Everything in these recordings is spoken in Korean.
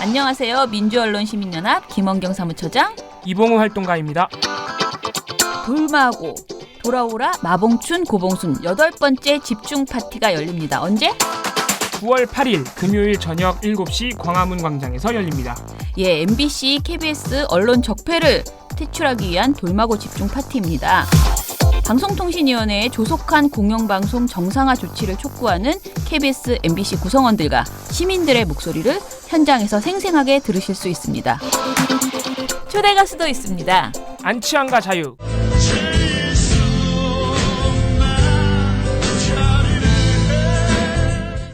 안녕하세요. 민주언론시민연합 김원경 사무처장 이봉우 활동가입니다. 돌마고 돌아오라 마봉춘 고봉순 8번째 집중 파티가 열립니다. 언제? 9월 8일 금요일 저녁 7시 광화문 광장에서 열립니다. 예, MBC, KBS 언론 적폐를 퇴출하기 위한 돌마고 집중 파티입니다. 방송통신위원회의 조속한 공영방송 정상화 조치를 촉구하는 KBS, MBC 구성원들과 시민들의 목소리를 현장에서 생생하게 들으실 수 있습니다. 초대 가수도 있습니다. 안치환과 자유,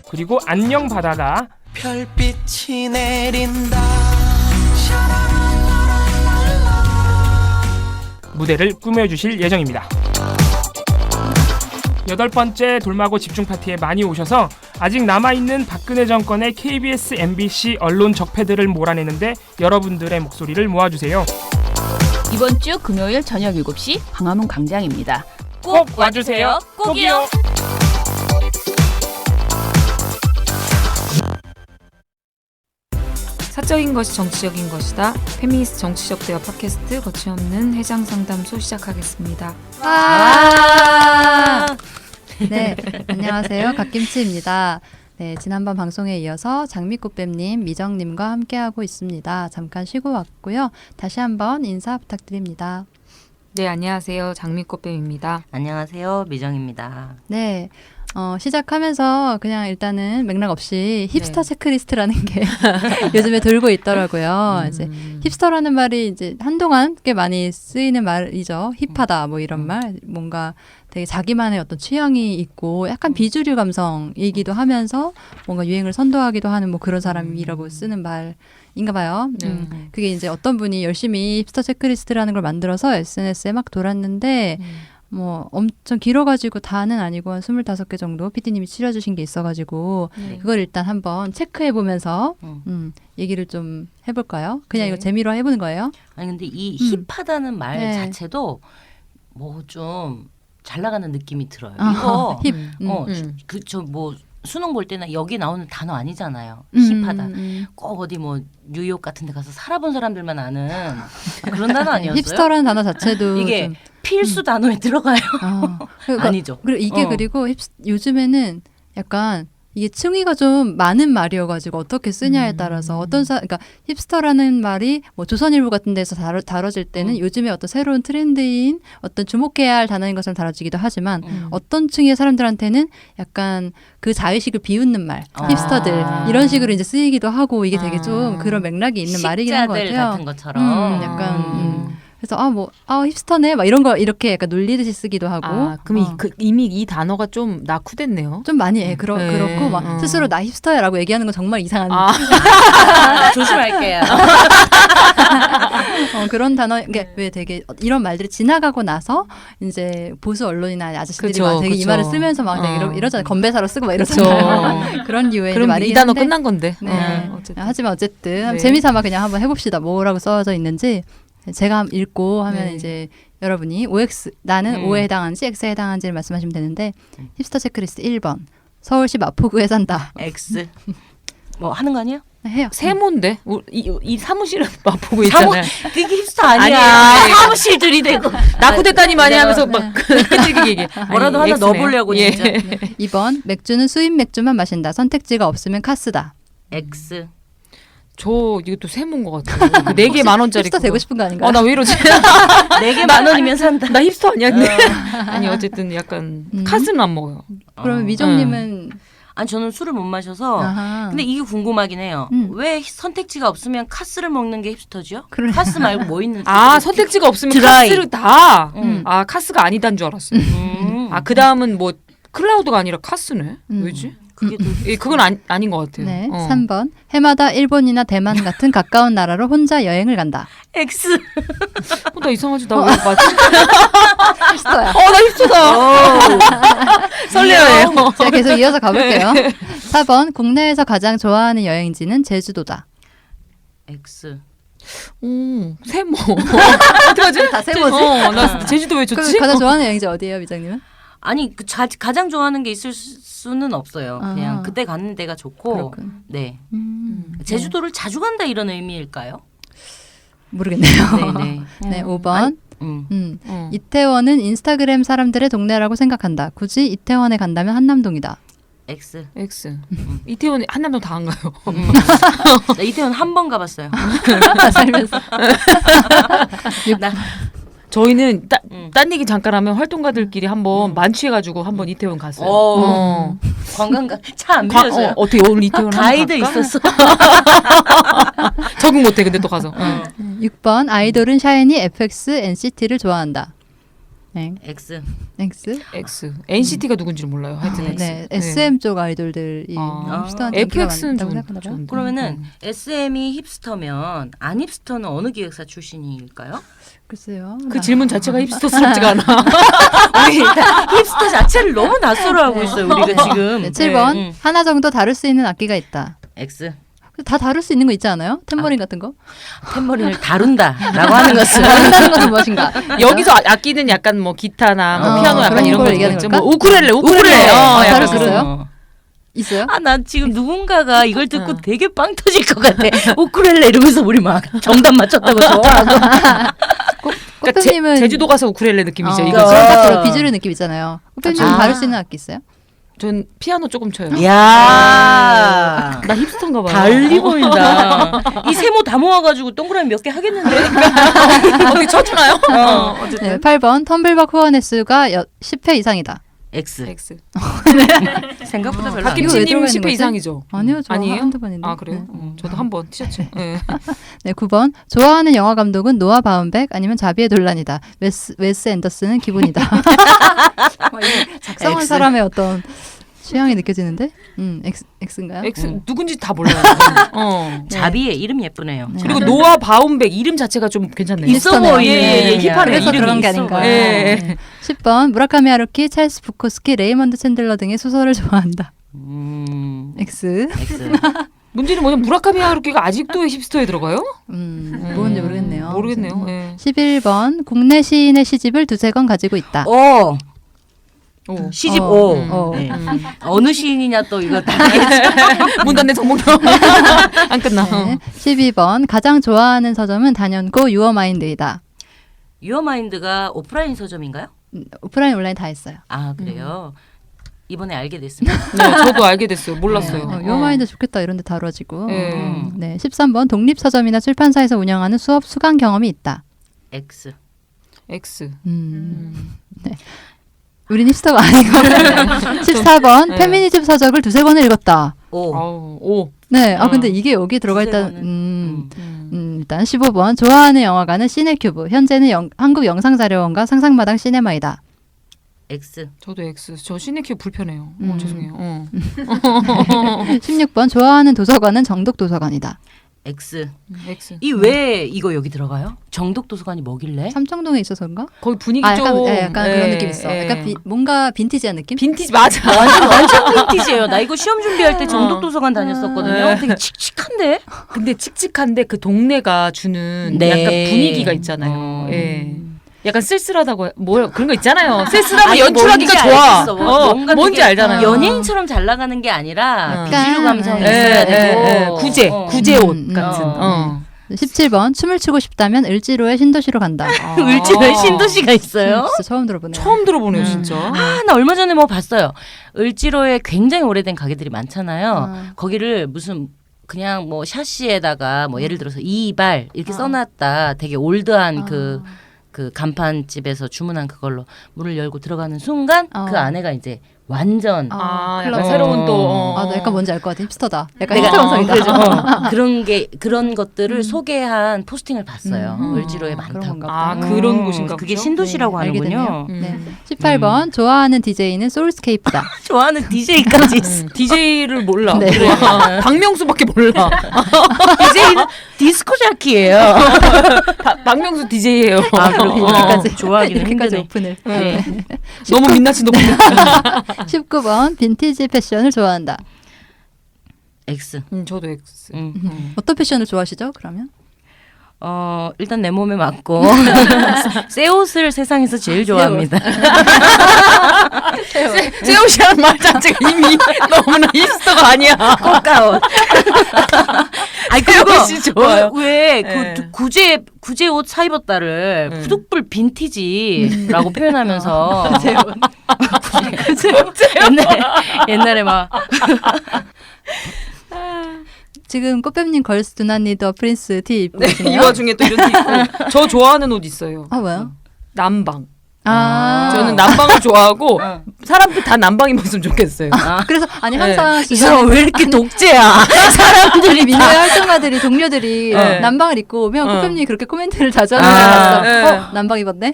그리고 안녕 바다가 별빛이 내린다. 무대를 꾸며주실 예정입니다. 8번째 돌마고 집중 파티에 많이 오셔서 아직 남아있는 박근혜 정권의 KBS, MBC 언론 적폐들을 몰아내는데 여러분들의 목소리를 모아주세요. 이번 주 금요일 저녁 7시 광화문 광장입니다. 꼭 와주세요. 꼭이요. 사적인 것이 정치적인 것이다. 페미니스트 정치적 대화 팟캐스트 거침없는 해장 상담소 시작하겠습니다. 네, 안녕하세요. 갓김치입니다. 네, 지난번 방송에 이어서 장미꽃뱀님, 미정님과 함께하고 있습니다. 잠깐 쉬고 왔고요. 다시 한번 인사 부탁드립니다. 네, 안녕하세요. 장미꽃뱀입니다. 안녕하세요. 미정입니다. 네, 시작하면서 그냥 일단은 맥락 없이 힙스터 체크리스트라는 게 요즘에 돌고 있더라고요. 이제 힙스터라는 말이 이제 한동안 꽤 많이 쓰이는 말이죠. 힙하다 뭐 이런 말, 뭔가 되게 자기만의 어떤 취향이 있고 약간 비주류 감성이기도 하면서 뭔가 유행을 선도하기도 하는 뭐 그런 사람이라고 쓰는 말인가 봐요. 그게 이제 어떤 분이 열심히 힙스터 체크리스트라는 걸 만들어서 SNS에 막 돌았는데 뭐 엄청 길어가지고 다는 아니고 한 25개 정도 PD님이 치려주신 게 있어가지고 그걸 일단 한번 체크해보면서 얘기를 좀 해볼까요? 그냥 이거 재미로 해보는 거예요? 아니 근데 이 힙하다는 말 네. 자체도 뭐 좀 잘 나가는 느낌이 들어요. 이거 힙. 그 저 뭐 수능 볼 때는 여기 나오는 단어 아니잖아요. 힙하다. 힙하다. 꼭 어디 뭐 뉴욕 같은 데 가서 살아본 사람들만 아는 그런 단어 아니었어요? 힙스터라는 단어 자체도 이게 좀, 필수 단어에 들어가요. 그러니까 아니죠. 그리고 이게 그리고 요즘에는 약간 이게 층위가 좀 많은 말이어가지고 어떻게 쓰냐에 따라서 그러니까 힙스터라는 말이 뭐 조선일보 같은 데서 다뤄질 때는 요즘에 어떤 새로운 트렌드인 어떤 주목해야 할 단어인 것처럼 다뤄지기도 하지만 어떤 층의 사람들한테는 약간 그 자의식을 비웃는 말, 힙스터들 이런 식으로 이제 쓰이기도 하고 이게 되게 좀 그런 맥락이 있는 말이긴 한 것 식자들 같아요. 같은 것처럼. 약간 그래서 힙스터네 막 이런 거 이렇게 약간 놀리듯이 쓰기도 하고 그럼 이미 이 단어가 좀 낙후됐네요. 좀 많이 그렇고 막 스스로 나 힙스터야라고 얘기하는 건 정말 이상한 조심할게요. 그런 단어 그러니까 왜 되게 이런 말들이 지나가고 나서 이제 보수 언론이나 아저씨들이 그쵸, 막 되게 이 그쵸. 말을 쓰면서 막 되게 이러잖아요. 건배사로 쓰고 막 이러잖아요. 그런 류의 그럼 말이긴 이 단어 한데 끝난 건데. 네. 어쨌든. 하지만 어쨌든 네. 재미삼아 그냥 한번 해봅시다. 뭐라고 써져 있는지 제가 읽고 하면 네. 이제 여러분이 나는 O에 해당하는지 X에 해당하는지를 말씀하시면 되는데 힙스터 체크리스트 1번 서울시 마포구에 산다. X. 뭐 하는 거 아니에요? 해요. 세모인데 이 사무실은 보고 있잖아요. 그게 힙스터 아니야. 아니에요. 사무실들이 되고. 낙후됐다니 많이 내가- 하면서 막 끈질기게 얘기해. 뭐라도 아니, 하나 X네요. 넣어보려고 예. 진짜. 2번 맥주는 수입 맥주만 마신다. 선택지가 없으면 카스다. X. 저 이것도 세모인 것 같아요. 4개 10,000원짜리. 힙스터 되고 싶은 거 아닌가요? 나 왜 이러지? 4개 10,000원이면 산다. 나 힙스터 아니야? 근데. 아니 어쨌든 약간 카스는 안 먹어요. 그러면 미정님은 아니 저는 술을 못 마셔서. 아하. 근데 이게 궁금하긴 해요. 왜 선택지가 없으면 카스를 먹는 게 힙스터죠? 그래. 카스 말고 뭐 있는지. 선택지가 없으면 드라이. 카스를 다. 음. 카스가 아니단 줄 알았어요. 그 다음은 뭐 클라우드가 아니라 카스네. 왜지? 그게 더 그건 아닌 것 같아요. 네. 3번 해마다 일본이나 대만 같은 가까운 나라로 혼자 여행을 간다. X. 나 이상하지? 나 왜 맞지? 힙스터야. 나 힙스다. 설레어요. 제가 계속 이어서 가볼게요. 4번 국내에서 가장 좋아하는 여행지는 제주도다. X. 세모. 어떡하지? 다 세모지? 나 제주도 왜 그럼 좋지? 가장 좋아하는 여행지 어디예요, 미정님은? 아니 가장 좋아하는 게 있을 수는 없어요. 아. 그냥 그때 가는 데가 좋고. 그렇군. 네. 제주도를 자주 간다 이런 의미일까요? 모르겠네요. 네네. 네, 5번. 음. 이태원은 인스타그램 사람들의 동네라고 생각한다. 굳이 이태원에 간다면 한남동이다. X. X. 이태원 한남동 다 안 가요. 나 이태원 한 번 가봤어요. 살면서. 나 저희는 딴 얘기 잠깐 하면 활동가들끼리 한번 만취해가지고 한번 이태원 갔어요. 관광가 차 안 빌려줘요. 어떻게 오늘 이태원 가이드 한번 갈까? 있었어. 적응 못해 근데 또 가서. 6번 아이돌은 샤이니, FX, NCT를 좋아한다. 네. X. X. X. NCT가 누군지는 몰라요. 하여튼 X. 네, SM 쪽 아이돌들이 아. 힙스터한테 인기가 FX는 많다고 좀 생각하나 봐요. 좋은데. 그러면은 SM이 힙스터면 안 힙스터는 어느 기획사 출신일까요? 글쎄요. 그 질문 자체가 힙스터스럽지가 않아. 우리 일단 힙스터 자체를 너무 낯설어 하고 있어요. 우리가 지금. 네, 7번 네. 하나 정도 다룰 수 있는 악기가 있다. X. 다 다룰 수 있는 거 있지 않아요? 탬버린 같은 거? 탬버린을 다룬다라고 하는 것은 다룬다는 것은 무엇인가? 여기서 악기는 약간 뭐 기타나 뭐 피아노 약간 그런 이런 걸 거 얘기하는 있죠. 걸까? 뭐 우쿨렐레. 다룰 약간 수 그런 있어요? 거. 있어요? 아, 나 지금 누군가가 이걸 듣고 되게 빵 터질 것 같아. 우쿨렐레 이러면서 우리 막 정답 맞췄다고 좋아하고. 그러니까 꽃뱀님은 제주도 가서 우쿨렐레 느낌이죠. 이거 이거. 딱 그런 비주류 느낌 있잖아요. 꽃뱀님은 아. 다룰 수 있는 악기 있어요? 전 피아노 조금 쳐요. 야 나 힙스터인가 봐요. 달리 보인다. 이 세모 다 모아가지고 동그라미 몇 개 하겠는데? 어떻게 쳐주나요? 네, 8번 텀블벅 후원 횟수가 10회 이상이다. X. X. 생각보다 별로 안 이거 왜 박김치님 들어가 있는 10회 거지? 이상이죠. 아니요, 저 아니에요? 한두 번인데. 아 그래요? 네. 저도 한 번 티셔츠. 네. 네, 9번 좋아하는 영화 감독은 노아 바운백 아니면 자비의 논란이다. 웨스 앤더슨은 기본이다. 작성한 X. 사람의 어떤 취향이 느껴지는데? X인가요? X 누군지 다 몰라요. 자비의 이름 예쁘네요. 네. 그리고 노아 바움백 이름 자체가 좀 괜찮네요. 있어 힙스터네요. 보이네. 예, 힙하네. 그래서 이름이 그런 게 있어 아닌가. 보여. 예. 네. 10번 무라카미 하루키, 찰스 부코스키, 레이먼드 챈들러 등의 소설을 좋아한다. X. X. 문제는 뭐냐면 무라카미 하루키가 아직도 힙스터에 들어가요? 뭔지 모르겠네요. 모르겠네요. 예. 11번 국내 시인의 시집을 두세 권 가지고 있다. 오. 오. 시집 어, 5. 어. 네. 어느 시인이냐 또 이거 다 문 닫는 정몽 안 끝나. 네. 12번 가장 좋아하는 서점은 단연코 유어마인드이다. 유어마인드가 오프라인 서점인가요? 오프라인 온라인 다 했어요. 아 그래요. 이번에 알게 됐습니다. 네, 저도 알게 됐어요. 몰랐어요. 유어마인드 좋겠다 이런 데 다뤄지고. 네. 네. 13번 독립서점이나 출판사에서 운영하는 수업 수강 경험이 있다. X. X. 네. 우린 힙스터가 아니고. 14번 네. 페미니즘 서적을 두세 권을 읽었다. O. 아우, 오. 네. 근데 이게 여기 들어가 두세 있다. 권은, 일단 15번 좋아하는 영화관은 시네큐브. 현재는 한국 영상자료원과 상상마당 시네마이다. X. 저도 X. 저 시네큐 불편해요. 죄송해요. 16번 좋아하는 도서관은 정독 도서관이다. X. X. 이 왜 이거 여기 들어가요? 정독 도서관이 뭐길래? 삼청동에 있어서인가? 거기 분위기 약간, 좀 약간 예, 그런 느낌 있어. 예. 약간 뭔가 빈티지한 느낌? 빈티지 맞아. 완전 빈티지예요. 나 이거 시험 준비할 때 정독 도서관 다녔었거든요. 되게 칙칙한데. 근데 칙칙한데 그 동네가 주는 네. 약간 분위기가 있잖아요. 예. 약간 쓸쓸하다고 뭐 그런 거 있잖아요. 쓸쓸하고 아니, 연출하기가 뭔지 좋아. 알겠어. 뭔가 뭔지 되게 알잖아요. 연예인처럼 잘 나가는 게 아니라 어. 비주류 감성이 예, 있어야 되고 구제 옷 같은. 어. 17번 춤을 추고 싶다면 을지로의 신도시로 간다. 을지로에 신도시가 있어요? 진짜 처음 들어보네요. 처음 들어보네요, 진짜. 아, 나 얼마 전에 뭐 봤어요. 을지로에 굉장히 오래된 가게들이 많잖아요. 거기를 무슨 그냥 뭐 샤시에다가 뭐 예를 들어서 이발 이렇게 써놨다. 되게 올드한 그 간판집에서 주문한 그걸로 문을 열고 들어가는 순간 그 안에가 이제 완전 약간 클럽. 새로운 또. 나 약간 뭔지 알 것 같아. 힙스터다. 약간 내가 힙스터 감성이다. 그런 것들을 소개한 포스팅을 봤어요. 을지로에 그런 많다고. 건가 보다. 그런 곳인가 그게 보죠? 신도시라고 네, 알게 하는군요. 네. 18번 좋아하는 DJ는 소울스케이프다. 좋아하는 DJ까지 있어. DJ를 몰라. 네. 박명수밖에 몰라. DJ는 디스코 자키예요. 박명수 DJ예요. 아, 그렇군요. 이렇게까지 좋아하기는 이렇게까지 힘드네. 오픈을. 네. 너무 민낯이 높은데. 19번 빈티지 패션을 좋아한다. X. 저도 X. 어떤 패션을 좋아하시죠? 그러면? 일단 내 몸에 맞고 새 옷을 세상에서 제일 좋아합니다. 새 옷이라는 말 자체가 이미 너무나 힙스터가 아니야. 꽃가옷. 아니 그리고 옷이 좋아요. 왜 네. 그 구제 옷 사입었다를 푸득불 빈티지라고 표현하면서 옛날에 막 지금 꽃뱀님 걸스 두난 니더 프린스 티 입고 이 계시네요. 와중에 또 이런 티 입고 저 좋아하는 옷 있어요. 아 뭐요? 남방. 아 저는 남방을 좋아하고 사람들 다 남방 입었으면 좋겠어요. 그래서 아니 네. 항상 이 사람 왜 이렇게 독재야? 사람들이 민호의 활동가들이 동료들이 네. 남방을 입고 오면 꽃뱀님이 그렇게 코멘트를 자주 하는 아, 줄 알았어. 네. 남방 입었네?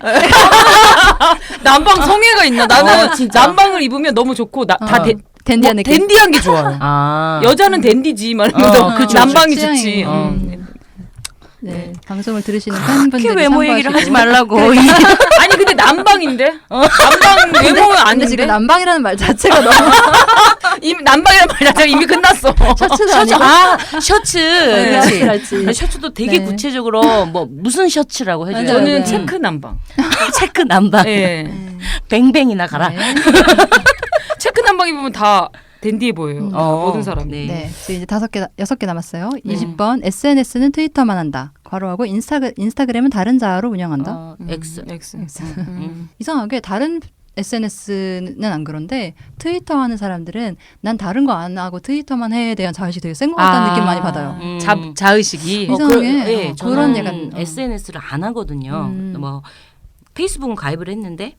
남방 성애가 있나? 나는 남방을 입으면 너무 좋고 다 댄디한 느낌. 댄디한 게 좋아요. 아, 여자는 댄디지 말면서 그쵸, 남방이 취향이. 좋지. 네, 방송을 들으시는 팬분들이 그렇게 외모 얘기를 하지 참고하시고. 말라고. 아니 근데 남방인데 남방 외모는 근데 아닌데 지금 남방이라는 말 자체가 너무 이미 남방이라는 말 자체가 이미 끝났어. 셔츠도 아니고 셔츠. 네, 그치. 그렇지. 셔츠도 되게 네. 구체적으로 뭐 무슨 셔츠라고 해줘요. 맞아요. 저는 네. 체크 남방. 체크 남방. 예. 뱅뱅이나 가라. 네. 체크 남방 입으면 다 댄디해 보여요. 모든 사람이. 네. 네, 지금 이제 6개 남았어요. 20번 SNS는 트위터만 한다. 괄호하고 인스타그램은 다른 자아로 운영한다. X. X. 이상하게 다른 SNS는 안 그런데 트위터 하는 사람들은 난 다른 거 안 하고 트위터만 해에 대한 자의식이 되게 센 것 같다는 느낌 많이 받아요. 자의식이. 이상하게 저는 그런 약간 SNS를 안 하거든요. 뭐 페이스북은 가입을 했는데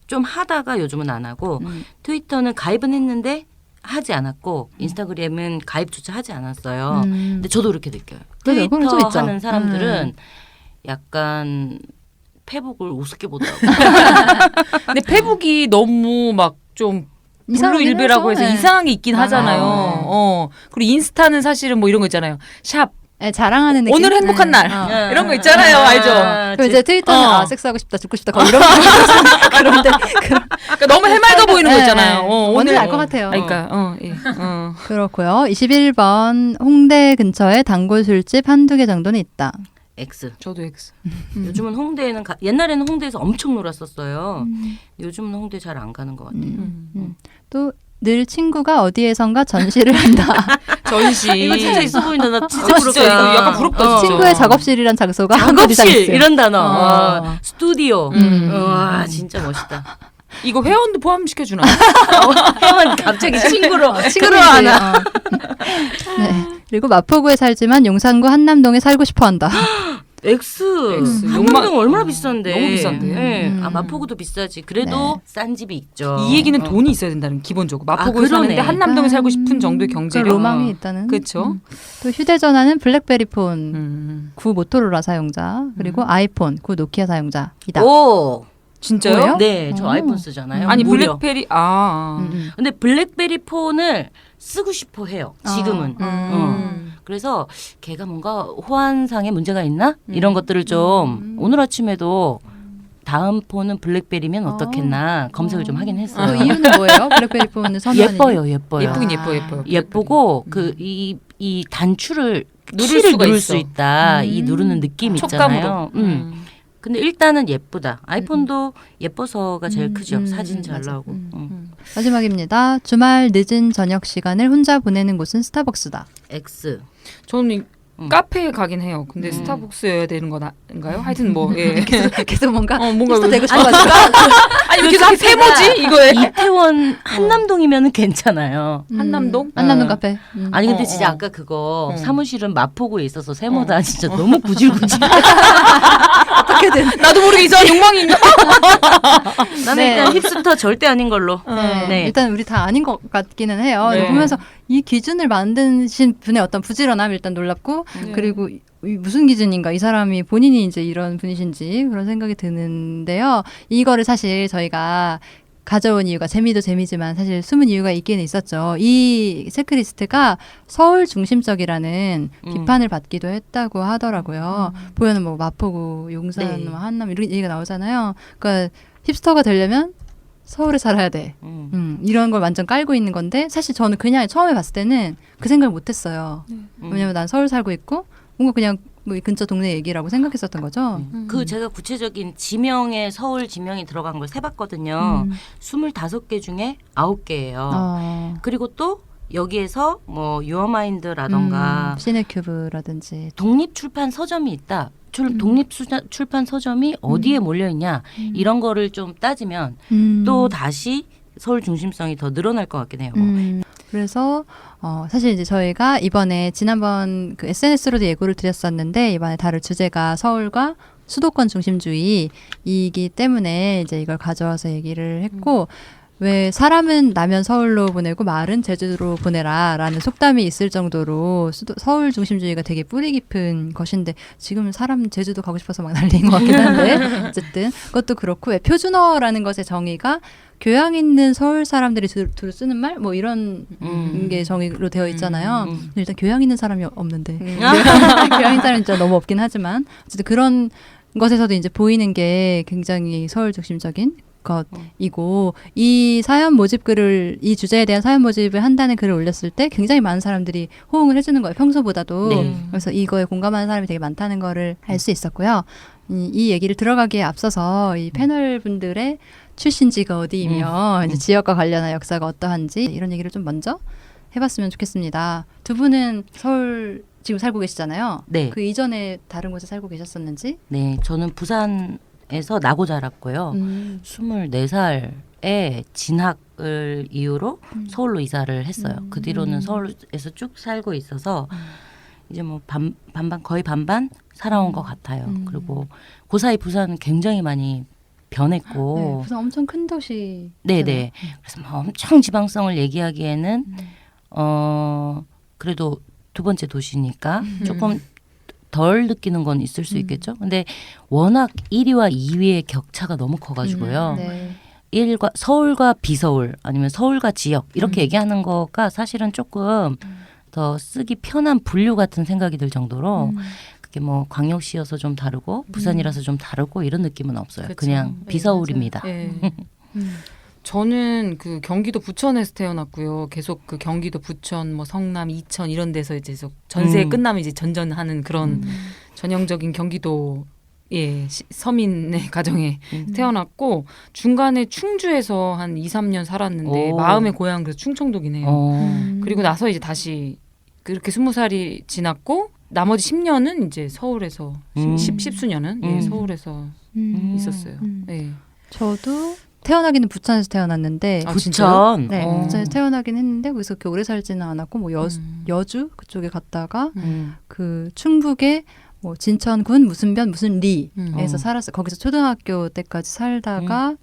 좀 하다가 요즘은 안 하고 트위터는 가입은 했는데 하지 않았고 인스타그램은 가입조차 하지 않았어요. 근데 저도 그렇게 느껴요. 그래요, 그건 좀 트위터 있죠. 하는 사람들은 약간 페북을 우습게 보더라고요. 근데 페북이 너무 막 좀 블루일베라고 해서 네. 이상한 게 있긴 하잖아요. 네. 그리고 인스타는 사실은 뭐 이런 거 있잖아요. 샵 네, 자랑하는 느낌. 오늘 행복한 날 네. 이런 거 있잖아요. 알죠? 그럼 이제 트위터는 어. 섹스하고 싶다, 죽고 싶다, 거의 이런 거 그런데 그러니까 너무 해맑아 보이는 거 있잖아요. 오늘 알 것 같아요. 그러니까 예. 그렇고요. 21번 홍대 근처에 단골 술집 한두 개 정도는 있다. X. 저도 X. 요즘은 홍대에는 옛날에는 홍대에서 엄청 놀았었어요. 요즘은 홍대 잘 안 가는 것 같아요. 또 늘 친구가 어디에선가 전시를 한다. 전시. 이거 진짜 있어 보인다. 나 진짜 진짜 부럽다. 이거 약간 부럽다, 진짜. 친구의 작업실이란 장소가 한 곳 이상 작업실 있어요. 이런 단어. 스튜디오. 와 진짜 멋있다. 이거 회원도 포함시켜 주나? 회원 갑자기 친구로 친구를 하나. 네. 그리고 마포구에 살지만 용산구 한남동에 살고 싶어 한다. X. 욕망- 한남동 얼마나 비싼데. 너무 비싼데. 네. 아 마포구도 비싸지. 그래도 싼 집이 있죠. 이 얘기는 돈이 있어야 된다는 기본적으로. 마포구에 그러네. 사는데 한남동에 살고 싶은 정도의 경제력. 그런 로망이 있다는. 그렇죠. 또 휴대전화는 블랙베리 폰 구 모토로라 사용자 그리고 아이폰 구 노키아 사용자이다. 오. 진짜요? 뭐예요? 네, 저 오. 아이폰 쓰잖아요. 아니 무려. 블랙베리 근데 블랙베리 폰을 쓰고 싶어 해요. 지금은. 그래서 걔가 뭔가 호환상에 문제가 있나? 이런 것들을 좀 오늘 아침에도 다음 폰은 블랙베리면 어떻겠나 검색을 좀 하긴 했어요. 이유는 뭐예요? 블랙베리 폰을 선호하는 예뻐요, 예뻐요. 예쁘긴 예뻐요. 예쁘고 그 이 단추를 누를 키를 수가 누를 있어. 수 있다. 이 누르는 느낌 있잖아요. 촉감으로. 근데 일단은 예쁘다. 아이폰도 예뻐서가 제일 크죠. 사진 잘 맞아. 나오고. 마지막입니다. 주말 늦은 저녁 시간을 혼자 보내는 곳은 스타벅스다. X. 저는 카페에 가긴 해요. 근데 스타벅스여야 되는 건가요? 하여튼 뭐 예. 계속 뭔가 뭔가 힙스터 왜- 되고 싶어가지고. 아니 왜 계속 세모지 이거에 이태원 한남동이면은 괜찮아요. 한남동? 한남동 카페. 아니 근데 어, 진짜 어. 아까 그거 사무실은 마포구에 있어서 세모다 진짜 너무 구질구질. 어떻게든. 나도 모르게 이상한 욕망이 있나? 나는 네. 일단 힙스터 절대 아닌 걸로. 네. 네. 일단 우리 다 아닌 것 같기는 해요. 네. 보면서 이 기준을 만드신 분의 어떤 부지런함이 일단 놀랍고 그리고 이 무슨 기준인가 이 사람이 본인이 이제 이런 분이신지 그런 생각이 드는데요. 이거를 사실 저희가 가져온 이유가 재미도 재미지만 사실 숨은 이유가 있기는 있었죠. 이 체크리스트가 서울 중심적이라는 비판을 받기도 했다고 하더라고요. 보면은 뭐 마포구, 용산, 네. 뭐 한남 이런 얘기가 나오잖아요. 그러니까 힙스터가 되려면 서울에 살아야 돼. 이런 걸 완전 깔고 있는 건데 사실 저는 그냥 처음에 봤을 때는 그 생각을 못했어요. 왜냐면 난 서울 살고 있고 뭔가 그냥 뭐 이 근처 동네 얘기라고 생각했었던 거죠. 그 제가 구체적인 지명에 서울 지명이 들어간 걸 세봤거든요. 25개 중에 9개예요. 그리고 또 여기에서 뭐 유어마인드라던가 시네큐브라든지 독립출판 서점이 있다. 독립출판 서점이 어디에 몰려있냐 이런 거를 좀 따지면 또 다시 서울 중심성이 더 늘어날 것 같긴 해요. 그래서 사실 이제 저희가 이번에 지난번 그 SNS로도 예고를 드렸었는데 이번에 다룰 주제가 서울과 수도권 중심주의이기 때문에 이제 이걸 가져와서 얘기를 했고 왜 사람은 나면 서울로 보내고 말은 제주도로 보내라라는 속담이 있을 정도로 서울 중심주의가 되게 뿌리 깊은 것인데 지금 사람 제주도 가고 싶어서 막 난리인 것 같긴 한데 어쨌든 그것도 그렇고 왜 표준어라는 것의 정의가 교양 있는 서울 사람들이 주로 쓰는 말 뭐 이런 게 정의로 되어 있잖아요. 일단 교양 있는 사람이 없는데 교양 있는 사람이 진짜 너무 없긴 하지만 어쨌든 그런 것에서도 이제 보이는 게 굉장히 서울 중심적인 것이고 이 사연 모집글을 이 주제에 대한 사연 모집을 한다는 글을 올렸을 때 굉장히 많은 사람들이 호응을 해주는 거예요. 평소보다도. 그래서 이거에 공감하는 사람이 되게 많다는 거를 알 수 있었고요. 이 얘기를 들어가기에 앞서서 이 패널 분들의 출신지가 어디이며 이제 지역과 관련한 역사가 어떠한지 이런 얘기를 좀 먼저 해봤으면 좋겠습니다. 두 분은 서울 지금 살고 계시잖아요. 네. 그 이전에 다른 곳에 살고 계셨었는지? 네, 저는 부산에서 나고 자랐고요. 24살에 진학을 이유로 서울로 이사를 했어요. 그 뒤로는 서울에서 쭉 살고 있어서 이제 뭐 반반 거의 반반 살아온 것 같아요. 그리고 그 사이 부산은 굉장히 많이 변했고, 네, 부산 엄청 큰 도시. 네네. 그래서 뭐 엄청 지방성을 얘기하기에는 그래도 두 번째 도시니까 조금 덜 느끼는 건 있을 수 있겠죠. 근데 워낙 1위와 2위의 격차가 너무 커가지고요. 네. 서울과 비서울 아니면 서울과 지역 이렇게 얘기하는 거가 사실은 조금 더 쓰기 편한 분류 같은 생각이 들 정도로 그게 뭐 광역시여서 좀 다르고 부산이라서 좀 다르고 이런 느낌은 없어요. 그쵸. 그냥 비서울입니다. 네. 저는 그 경기도 부천에서 태어났고요. 계속 그 경기도 부천, 뭐 성남, 이천 이런 데서 이제 계속 전세 끝나면 이제 전전하는 그런 전형적인 경기도 서민의 가정에 태어났고 중간에 충주에서 한 2, 3년 살았는데 오. 마음의 고향 그래서 충청도이네요. 그리고 나서 이제 다시 그렇게 20살이 지났고 나머지 10년은 이제 서울에서 10수년은 서울에서 있었어요. 네. 저도 태어나기는 부천에서 태어났는데 아, 부천. 네, 부천에서 태어나긴 했는데 거기서 그렇게 오래 살지는 않았고 뭐 여주 그쪽에 갔다가 그 충북에 뭐 진천군 무슨 변 무슨 리에서 살았어요. 거기서 초등학교 때까지 살다가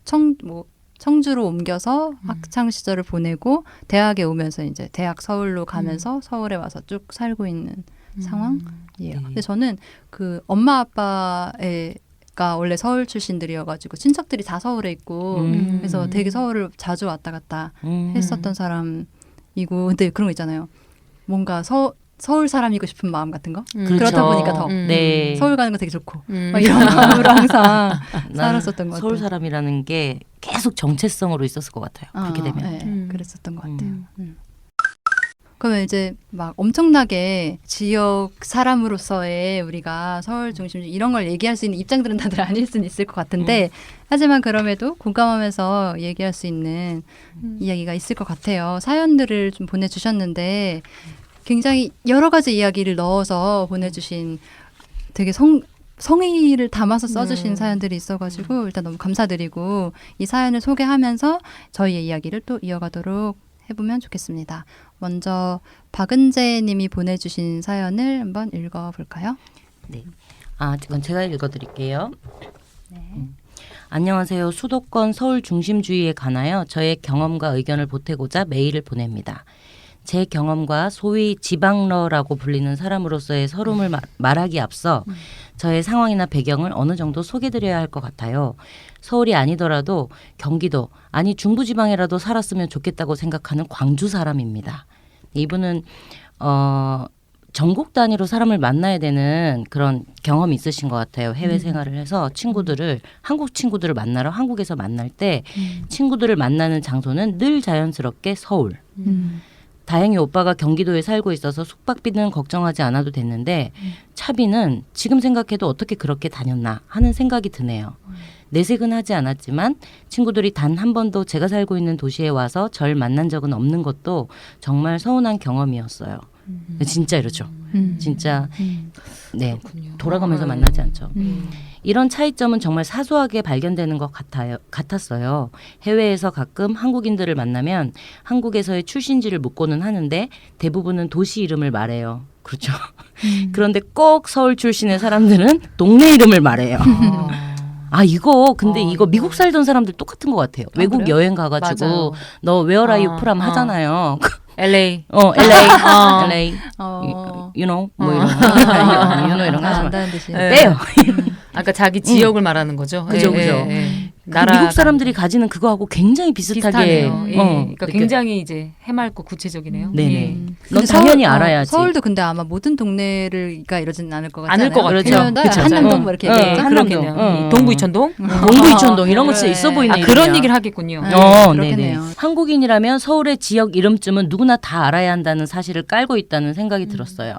청주로 옮겨서 학창 시절을 보내고 대학에 오면서 이제 대학 서울로 가면서 서울에 와서 쭉 살고 있는 상황이에요. 네. 근데 저는 그 엄마 아빠가 원래 서울 출신들이어가지고 친척들이 다 서울에 있고 그래서 되게 서울을 자주 왔다 갔다 했었던 사람이고 근데 그런 거 있잖아요. 뭔가 서울 사람이고 싶은 마음 같은 거 그렇죠. 그렇다 보니까 더 네. 서울 가는 거 되게 좋고 막 이런 마음으로 항상 살았었던 것 같아요. 서울 사람이라는 게 계속 정체성으로 있었을 것 같아요. 그렇게 되면. 네, 그랬었던 것 같아요. 그러면 이제 막 엄청나게 지역 사람으로서의 우리가 서울 중심 이런 걸 얘기할 수 있는 입장들은 다들 아닐 수는 있을 것 같은데 하지만 그럼에도 공감하면서 얘기할 수 있는 이야기가 있을 것 같아요. 사연들을 좀 보내주셨는데 굉장히 여러 가지 이야기를 넣어서 보내주신 되게 성의를 담아서 써주신 사연들이 있어가지고 일단 너무 감사드리고 이 사연을 소개하면서 저희의 이야기를 또 이어가도록 해보면 좋겠습니다. 먼저 박은재 님이 보내주신 사연을 한번 읽어볼까요? 네. 이건 제가 읽어드릴게요. 안녕하세요. 수도권 서울 중심주의에 관하여 저의 경험과 의견을 보태고자 메일을 보냅니다. 제 경험과 소위 지방러라고 불리는 사람으로서의 서름을 말하기 앞서 저의 상황이나 배경을 어느 정도 소개드려야 할 것 같아요. 서울이 아니더라도 경기도, 아니 중부지방이라도 살았으면 좋겠다고 생각하는 광주 사람입니다. 이분은 전국 단위로 사람을 만나야 되는 그런 경험이 있으신 것 같아요. 해외 생활을 해서 한국 친구들을 만나러 한국에서 만날 때 친구들을 만나는 장소는 늘 자연스럽게 서울. 다행히 오빠가 경기도에 살고 있어서 숙박비는 걱정하지 않아도 됐는데 차비는 지금 생각해도 어떻게 그렇게 다녔나 하는 생각이 드네요. 내색은 하지 않았지만 친구들이 단 한 번도 제가 살고 있는 도시에 와서 절 만난 적은 없는 것도 정말 서운한 경험이었어요. 진짜 이러죠. 진짜 네 돌아가면서 만나지 않죠. 이런 차이점은 정말 사소하게 발견되는 것 같았어요. 해외에서 가끔 한국인들을 만나면 한국에서의 출신지를 묻고는 하는데 대부분은 도시 이름을 말해요. 그렇죠. 그런데 꼭 서울 출신의 사람들은 동네 이름을 말해요. 아 이거 근데 이거 미국 살던 사람들 똑같은 것 같아요. 외국 그래요? 여행 가가지고 맞아요. 너 Where are you from 하잖아요. LA. LA, LA, 어. you know 뭐 이런 you know 이런 거 하지 마. 안다는 듯이. 네. 빼요. 아까 자기 지역을 말하는 거죠. 그죠, 예, 그죠. 예, 예. 그 미국 사람들이 가지는 그거하고 굉장히 비슷하게 비슷하네요. 예. 그러니까 느껴요. 굉장히 이제 해맑고 구체적이네요. 네네. 예. 넌 근데 당연히 알아야지. 서울도 근데 아마 모든 동네를가 이러진 않을 것 같지 않을 것 않아요? 같아요. 그냥 그쵸. 한남동 뭐 이렇게 응. 얘기하죠? 한남동. 그렇겠네요. 응. 동부 이천동? 동부 이천동 이런 거 진짜 그래. 있어 보이는 아, 그런 이름이야. 얘기를 하겠군요. 네. 네네. 그렇겠네요. 한국인이라면 서울의 지역 이름쯤은 누구나 다 알아야 한다는 사실을 깔고 있다는 생각이 들었어요.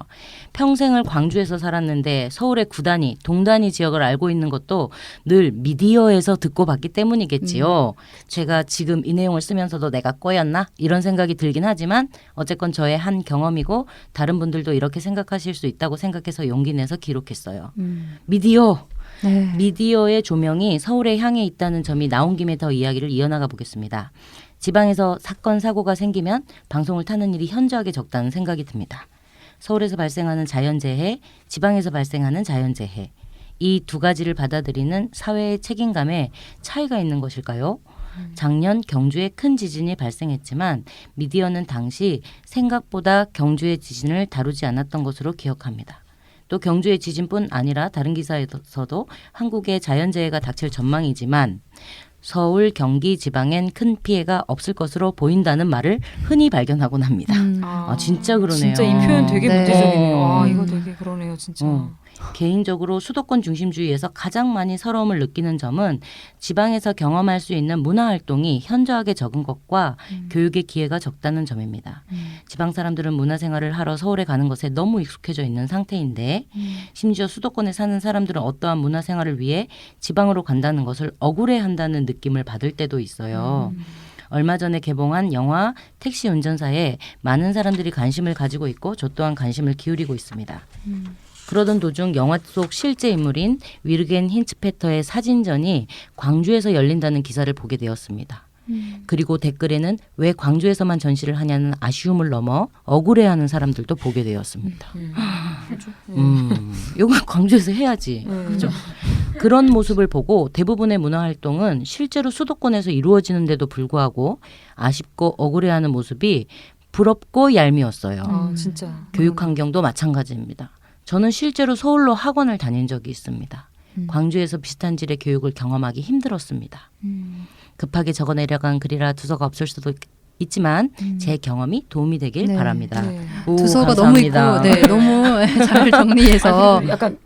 평생을 광주에서 살았는데 서울의 구단위, 동단위 지역을 알고 있는 것도 늘 미디어에서 듣고 봤기 때문이겠지요. 제가 지금 이 내용을 쓰면서도 내가 꼬였나? 이런 생각이 들긴 하지만 어쨌건 저의 한 경험이고 다른 분들도 이렇게 생각하실 수 있다고 생각해서 용기 내서 기록했어요. 미디어. 네. 미디어의 조명이 서울에 향해 있다는 점이 나온 김에 더 이야기를 이어나가 보겠습니다. 지방에서 사건, 사고가 생기면 방송을 타는 일이 현저하게 적다는 생각이 듭니다. 서울에서 발생하는 자연재해, 지방에서 발생하는 자연재해. 이 두 가지를 받아들이는 사회의 책임감에 차이가 있는 것일까요? 작년 경주에 큰 지진이 발생했지만 미디어는 당시 생각보다 경주의 지진을 다루지 않았던 것으로 기억합니다. 또 경주의 지진뿐 아니라 다른 기사에서도 한국의 자연재해가 닥칠 전망이지만 서울, 경기, 지방엔 큰 피해가 없을 것으로 보인다는 말을 흔히 발견하곤 합니다. 아, 진짜 그러네요. 진짜 이 표현 되게 네. 문제적이네요. 아, 이거 되게 그러네요, 진짜. 개인적으로 수도권 중심주의에서 가장 많이 서러움을 느끼는 점은 지방에서 경험할 수 있는 문화활동이 현저하게 적은 것과 교육의 기회가 적다는 점입니다. 지방 사람들은 문화생활을 하러 서울에 가는 것에 너무 익숙해져 있는 상태인데 심지어 수도권에 사는 사람들은 어떠한 문화생활을 위해 지방으로 간다는 것을 억울해한다는 느낌을 받을 때도 있어요. 얼마 전에 개봉한 영화 택시 운전사에 많은 사람들이 관심을 가지고 있고 저 또한 관심을 기울이고 있습니다. 그러던 도중 영화 속 실제 인물인 위르겐 힌츠페터의 사진전이 광주에서 열린다는 기사를 보게 되었습니다. 그리고 댓글에는 왜 광주에서만 전시를 하냐는 아쉬움을 넘어 억울해하는 사람들도 보게 되었습니다. 이거 광주에서 해야지. 그죠? 그런 모습을 보고 대부분의 문화활동은 실제로 수도권에서 이루어지는데도 불구하고 아쉽고 억울해하는 모습이 부럽고 얄미웠어요. 아, 진짜. 교육 환경도 마찬가지입니다. 저는 실제로 서울로 학원을 다닌 적이 있습니다. 광주에서 비슷한 질의 교육을 경험하기 힘들었습니다. 급하게 적어 내려간 글이라 두서가 없을 수도 있지만 제 경험이 도움이 되길 네. 바랍니다. 네. 오, 두서가 감사합니다. 너무 있고, 네, 너무 잘 정리해서. 약간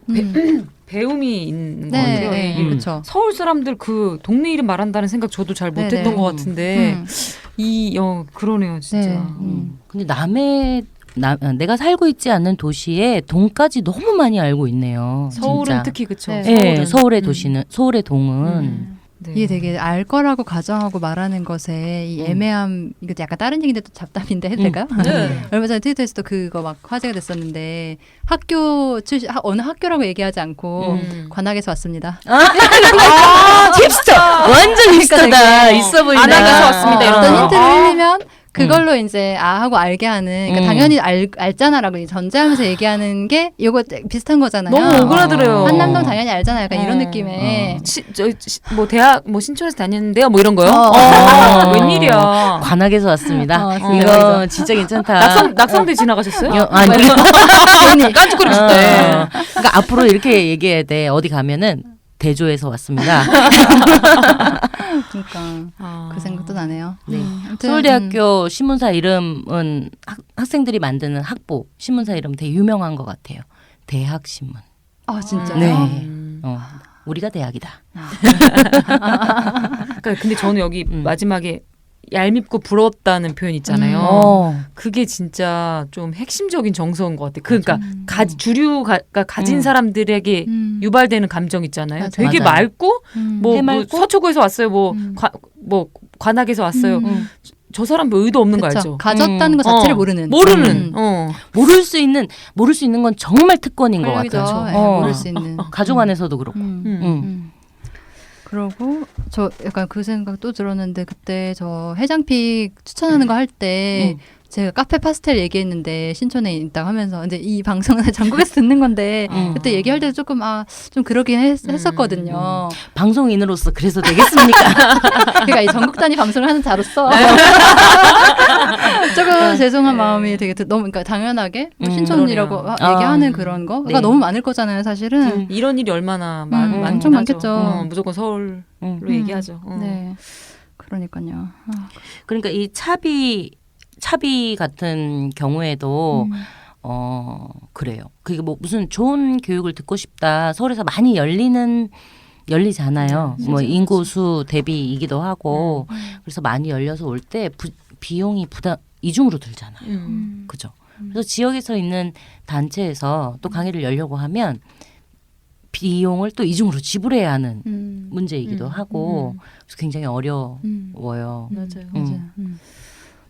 배움이 있는 것 네, 같아요. 네, 이 그렇죠. 서울 사람들 그 동네 이름 말한다는 생각 저도 잘 못했던 네, 네. 것 같은데 음. 그러네요 진짜. 네. 근데 내가 살고 있지 않는 도시에 동까지 너무 많이 알고 있네요. 서울은 진짜. 특히 그쵸. 네. 네, 서울의 도시는 서울의 동은 네. 이게 되게 알 거라고 가정하고 말하는 것에 이 애매함, 이거 약간 다른 얘기인데 또 잡담인데 해도 될까요? 네. 얼마 전에 트위터에서도 그거 막 화제가 됐었는데 어느 학교라고 얘기하지 않고 관악에서 왔습니다. 힙스터 완전 힙스터다. 있어 보인다. 안악에서 왔습니다. 이런 어떤 거. 힌트를 흘리면 그걸로 이제 하고 알게 하는, 그러니까 당연히 알잖아라고 전제하면서 얘기하는 게 이거 비슷한 거잖아요. 너무 오그라들어요. 한남동 당연히 알잖아요. 약간 이런 느낌의. 뭐 대학 뭐 신촌에서 다녔는데요. 뭐 이런 거요. 웬일이야. 관악에서 왔습니다. 진짜 이거 대박이다. 진짜 괜찮다. 낙성대 지나가셨어요? 아니 깐죽거리셨대. 그러니까 앞으로 이렇게 얘기해야 돼. 어디 가면은 대조에서 왔습니다. 그러니까 그 생각도 나네요. 네. 아무튼, 서울대학교 신문사 이름은 학생들이 만드는 학보 신문사 이름 되게 유명한 것 같아요. 대학신문. 진짜요? 네. 우리가 대학이다. 그러니까 근데 저는 여기 마지막에 얄밉고 부럽다는 표현 있잖아요. 어. 그게 진짜 좀 핵심적인 정서인 것 같아요. 그러니까 주류가 가진 사람들에게 유발되는 감정 있잖아요. 맞아요. 되게 맞아요. 맑고 뭐 해맑고? 서초구에서 왔어요. 뭐 관악에서 왔어요. 저 사람 뭐 의도 없는 거 그쵸. 알죠? 가졌다는 것 자체를 모르는. 모르는. 모를 수 있는 건 정말 특권인 것 활력이죠. 같아요. 예, 모를 수 있는. 가족 안에서도 그렇고. 그러고 저 약간 그 생각 또 들었는데 그때 저 해장픽 추천하는 거 할 때 제가 카페 파스텔 얘기했는데 신촌에 있다고 하면서 근데 이 방송은 전국에서 듣는 건데 그때 얘기할 때도 조금 좀 그러긴 했었거든요. 방송인으로서 그래서 되겠습니까? 그러니까 이 전국 단위 방송을 하는 자로서 조금 죄송한 마음이 되게 너무 그러니까 당연하게 뭐 신촌이라고 얘기하는 그런 거가 네. 너무 많을 거잖아요, 사실은. 이런 일이 얼마나 엄청 많겠죠. 무조건 서울로 얘기하죠. 네, 그러니까요. 그러니까 이 차비 같은 경우에도 그래요. 그게 뭐 무슨 좋은 교육을 듣고 싶다. 서울에서 많이 열리잖아요. 뭐 인구수 대비이기도 하고 그래서 많이 열려서 올 때 비용이 이중으로 들잖아요. 그죠? 그래서 지역에서 있는 단체에서 또 강의를 열려고 하면 비용을 또 이중으로 지불해야 하는 문제이기도 하고 그래서 굉장히 어려워요. 맞아요.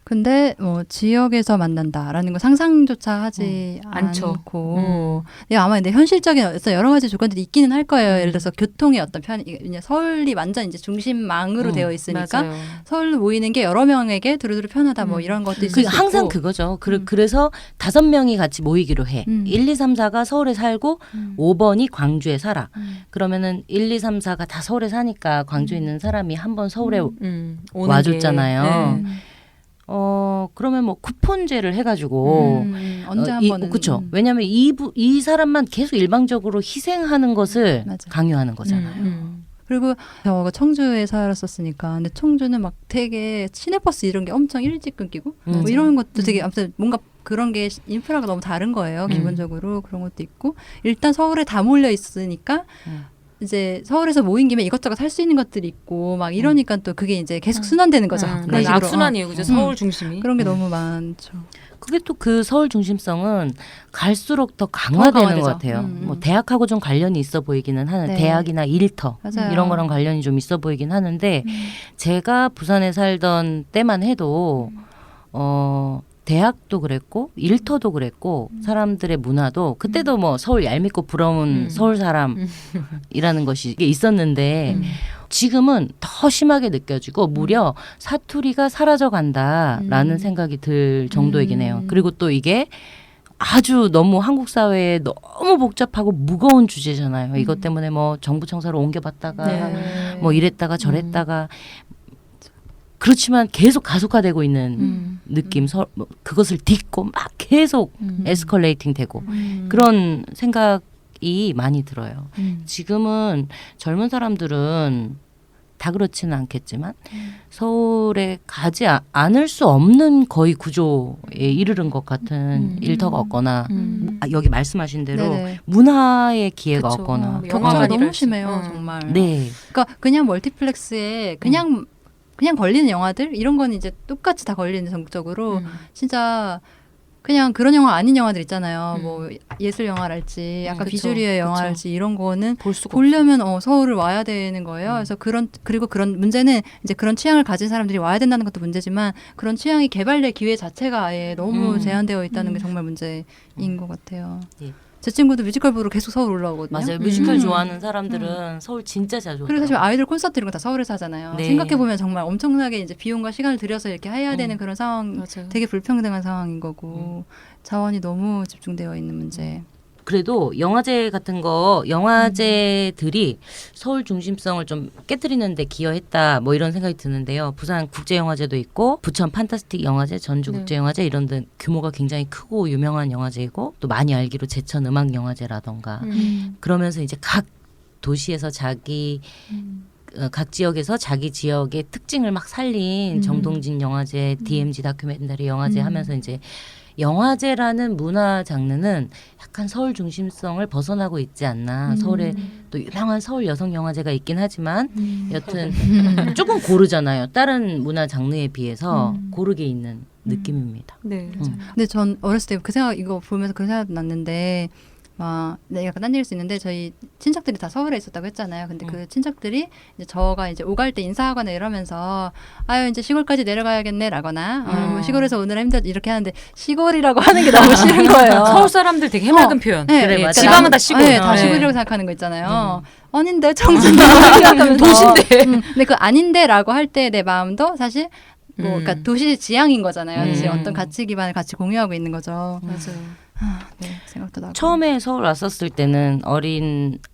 근데 뭐 지역에서 만난다라는 거 상상조차 하지 않죠. 않고 아마 근데 현실적인 여러 가지 조건들이 있기는 할 거예요. 예를 들어서 교통의 어떤 서울이 완전 이제 중심망으로 되어 있으니까 맞아요. 서울로 모이는 게 여러 명에게 두루두루 편하다 뭐 이런 것도 있을 수 있고 항상 그거죠. 그래서 5명이 같이 모이기로 해. 1, 2, 3, 4가 서울에 살고 5번이 광주에 살아. 그러면은 1, 2, 3, 4가 다 서울에 사니까 광주에 있는 사람이 한 번 서울에 와줬잖아요. 그러면 뭐 쿠폰제를 해가지고 언제 한 번은 그렇죠. 왜냐하면 이 사람만 계속 일방적으로 희생하는 것을 맞아. 강요하는 거잖아요. 그리고 저 청주에 살았었으니까 근데 청주는 막 되게 시내버스 이런 게 엄청 일찍 끊기고 뭐 이런 것도 되게 아무튼 뭔가 그런 게 인프라가 너무 다른 거예요. 기본적으로 그런 것도 있고 일단 서울에 다 몰려 있으니까 이제 서울에서 모인 김에 이것저것 할 수 있는 것들이 있고 막 이러니까 또 그게 이제 계속 순환되는 거죠. 그런 식으로. 악순환이에요, 그죠? 서울 중심이. 그런 게 너무 많죠. 그게 또 그 서울 중심성은 갈수록 더 강화되는 것 같아요. 뭐 대학하고 좀 관련이 있어 보이기는 하는 네. 대학이나 일터 맞아요. 이런 거랑 관련이 좀 있어 보이긴 하는데 제가 부산에 살던 때만 해도 대학도 그랬고 일터도 그랬고 사람들의 문화도 그때도 뭐 서울 얄밉고 부러운 서울 사람이라는 것이 있었는데 지금은 더 심하게 느껴지고 무려 사투리가 사라져간다라는 생각이 들 정도이긴 해요. 그리고 또 이게 아주 너무 한국 사회에 너무 복잡하고 무거운 주제잖아요. 이것 때문에 뭐 정부 청사로 옮겨봤다가 뭐 이랬다가 저랬다가 그렇지만 계속 가속화되고 있는 느낌, 그것을 딛고 막 계속 에스컬레이팅 되고 그런 생각이 많이 들어요. 지금은 젊은 사람들은 다 그렇지는 않겠지만 서울에 가지 않을 수 없는 거의 구조에 이르는 것 같은 일터가 없거나 여기 말씀하신 대로 네네. 문화의 기회가 그쵸. 없거나 격차가 너무 일할 수- 심해요, 정말. 네. 그러니까 그냥 멀티플렉스에 그냥 걸리는 영화들 이런 거는 이제 똑같이 다 걸리는 전국적으로 진짜 그냥 그런 영화 아닌 영화들 있잖아요. 뭐 예술 영화랄지 약간 그쵸, 비주류의 그쵸. 영화랄지 이런 거는 볼 수가 보려면 서울을 와야 되는 거예요. 그래서 그리고 그런 문제는 이제 그런 취향을 가진 사람들이 와야 된다는 것도 문제지만 그런 취향이 개발될 기회 자체가 아예 너무 제한되어 있다는 게 정말 문제인 것 같아요. 예. 제 친구도 뮤지컬 보러 계속 서울 올라오거든요. 맞아요. 뮤지컬 좋아하는 사람들은 서울 진짜 자주 그리고 사실 오더라고요. 아이들 콘서트 이런 거 다 서울에서 하잖아요. 네. 생각해보면 정말 엄청나게 이제 비용과 시간을 들여서 이렇게 해야 되는 그런 상황, 맞아요. 되게 불평등한 상황인 거고 자원이 너무 집중되어 있는 문제. 그래도 영화제 같은 거 영화제들이 서울 중심성을 좀 깨뜨리는 데 기여했다 뭐 이런 생각이 드는데요. 부산 국제영화제도 있고 부천 판타스틱 영화제, 전주 국제영화제 이런 데 규모가 굉장히 크고 유명한 영화제이고 또 많이 알기로 제천 음악 영화제라던가 그러면서 이제 각 도시에서 각 지역에서 자기 지역의 특징을 막 살린 정동진 영화제, DMZ 다큐멘터리 영화제 하면서 이제 영화제라는 문화 장르는 약간 서울 중심성을 벗어나고 있지 않나. 서울에 또 유명한 서울 여성 영화제가 있긴 하지만 여튼 조금 고르잖아요. 다른 문화 장르에 비해서 고르게 있는 느낌입니다. 네. 근데 전 어렸을 때 그 생각 이거 보면서 그 생각 났는데 막 내가 약간 딴 얘기일 수 있는데 저희 친척들이 다 서울에 있었다고 했잖아요. 근데 그 친척들이 이제 저가 이제 오갈 때 인사하거나 이러면서 아유 이제 시골까지 내려가야겠네라거나 뭐 시골에서 오늘 힘들 이렇게 하는데 시골이라고 하는 게 너무 싫은 거예요. 서울 사람들 되게 해맑은 표현. 네, 그래, 맞아. 지방은 다 시골. 네, 다 네. 시골이라고 생각하는 거 있잖아요. 아닌데 청주도 생각하면서 도시인데. 근데 그 아닌데라고 할 때 내 마음도 사실 뭐 그러니까 도시 지향인 거잖아요. 사실 어떤 가치 기반을 같이 공유하고 있는 거죠. 맞아요. 네, 생각도 나고. 처음에 서울 왔었을 때는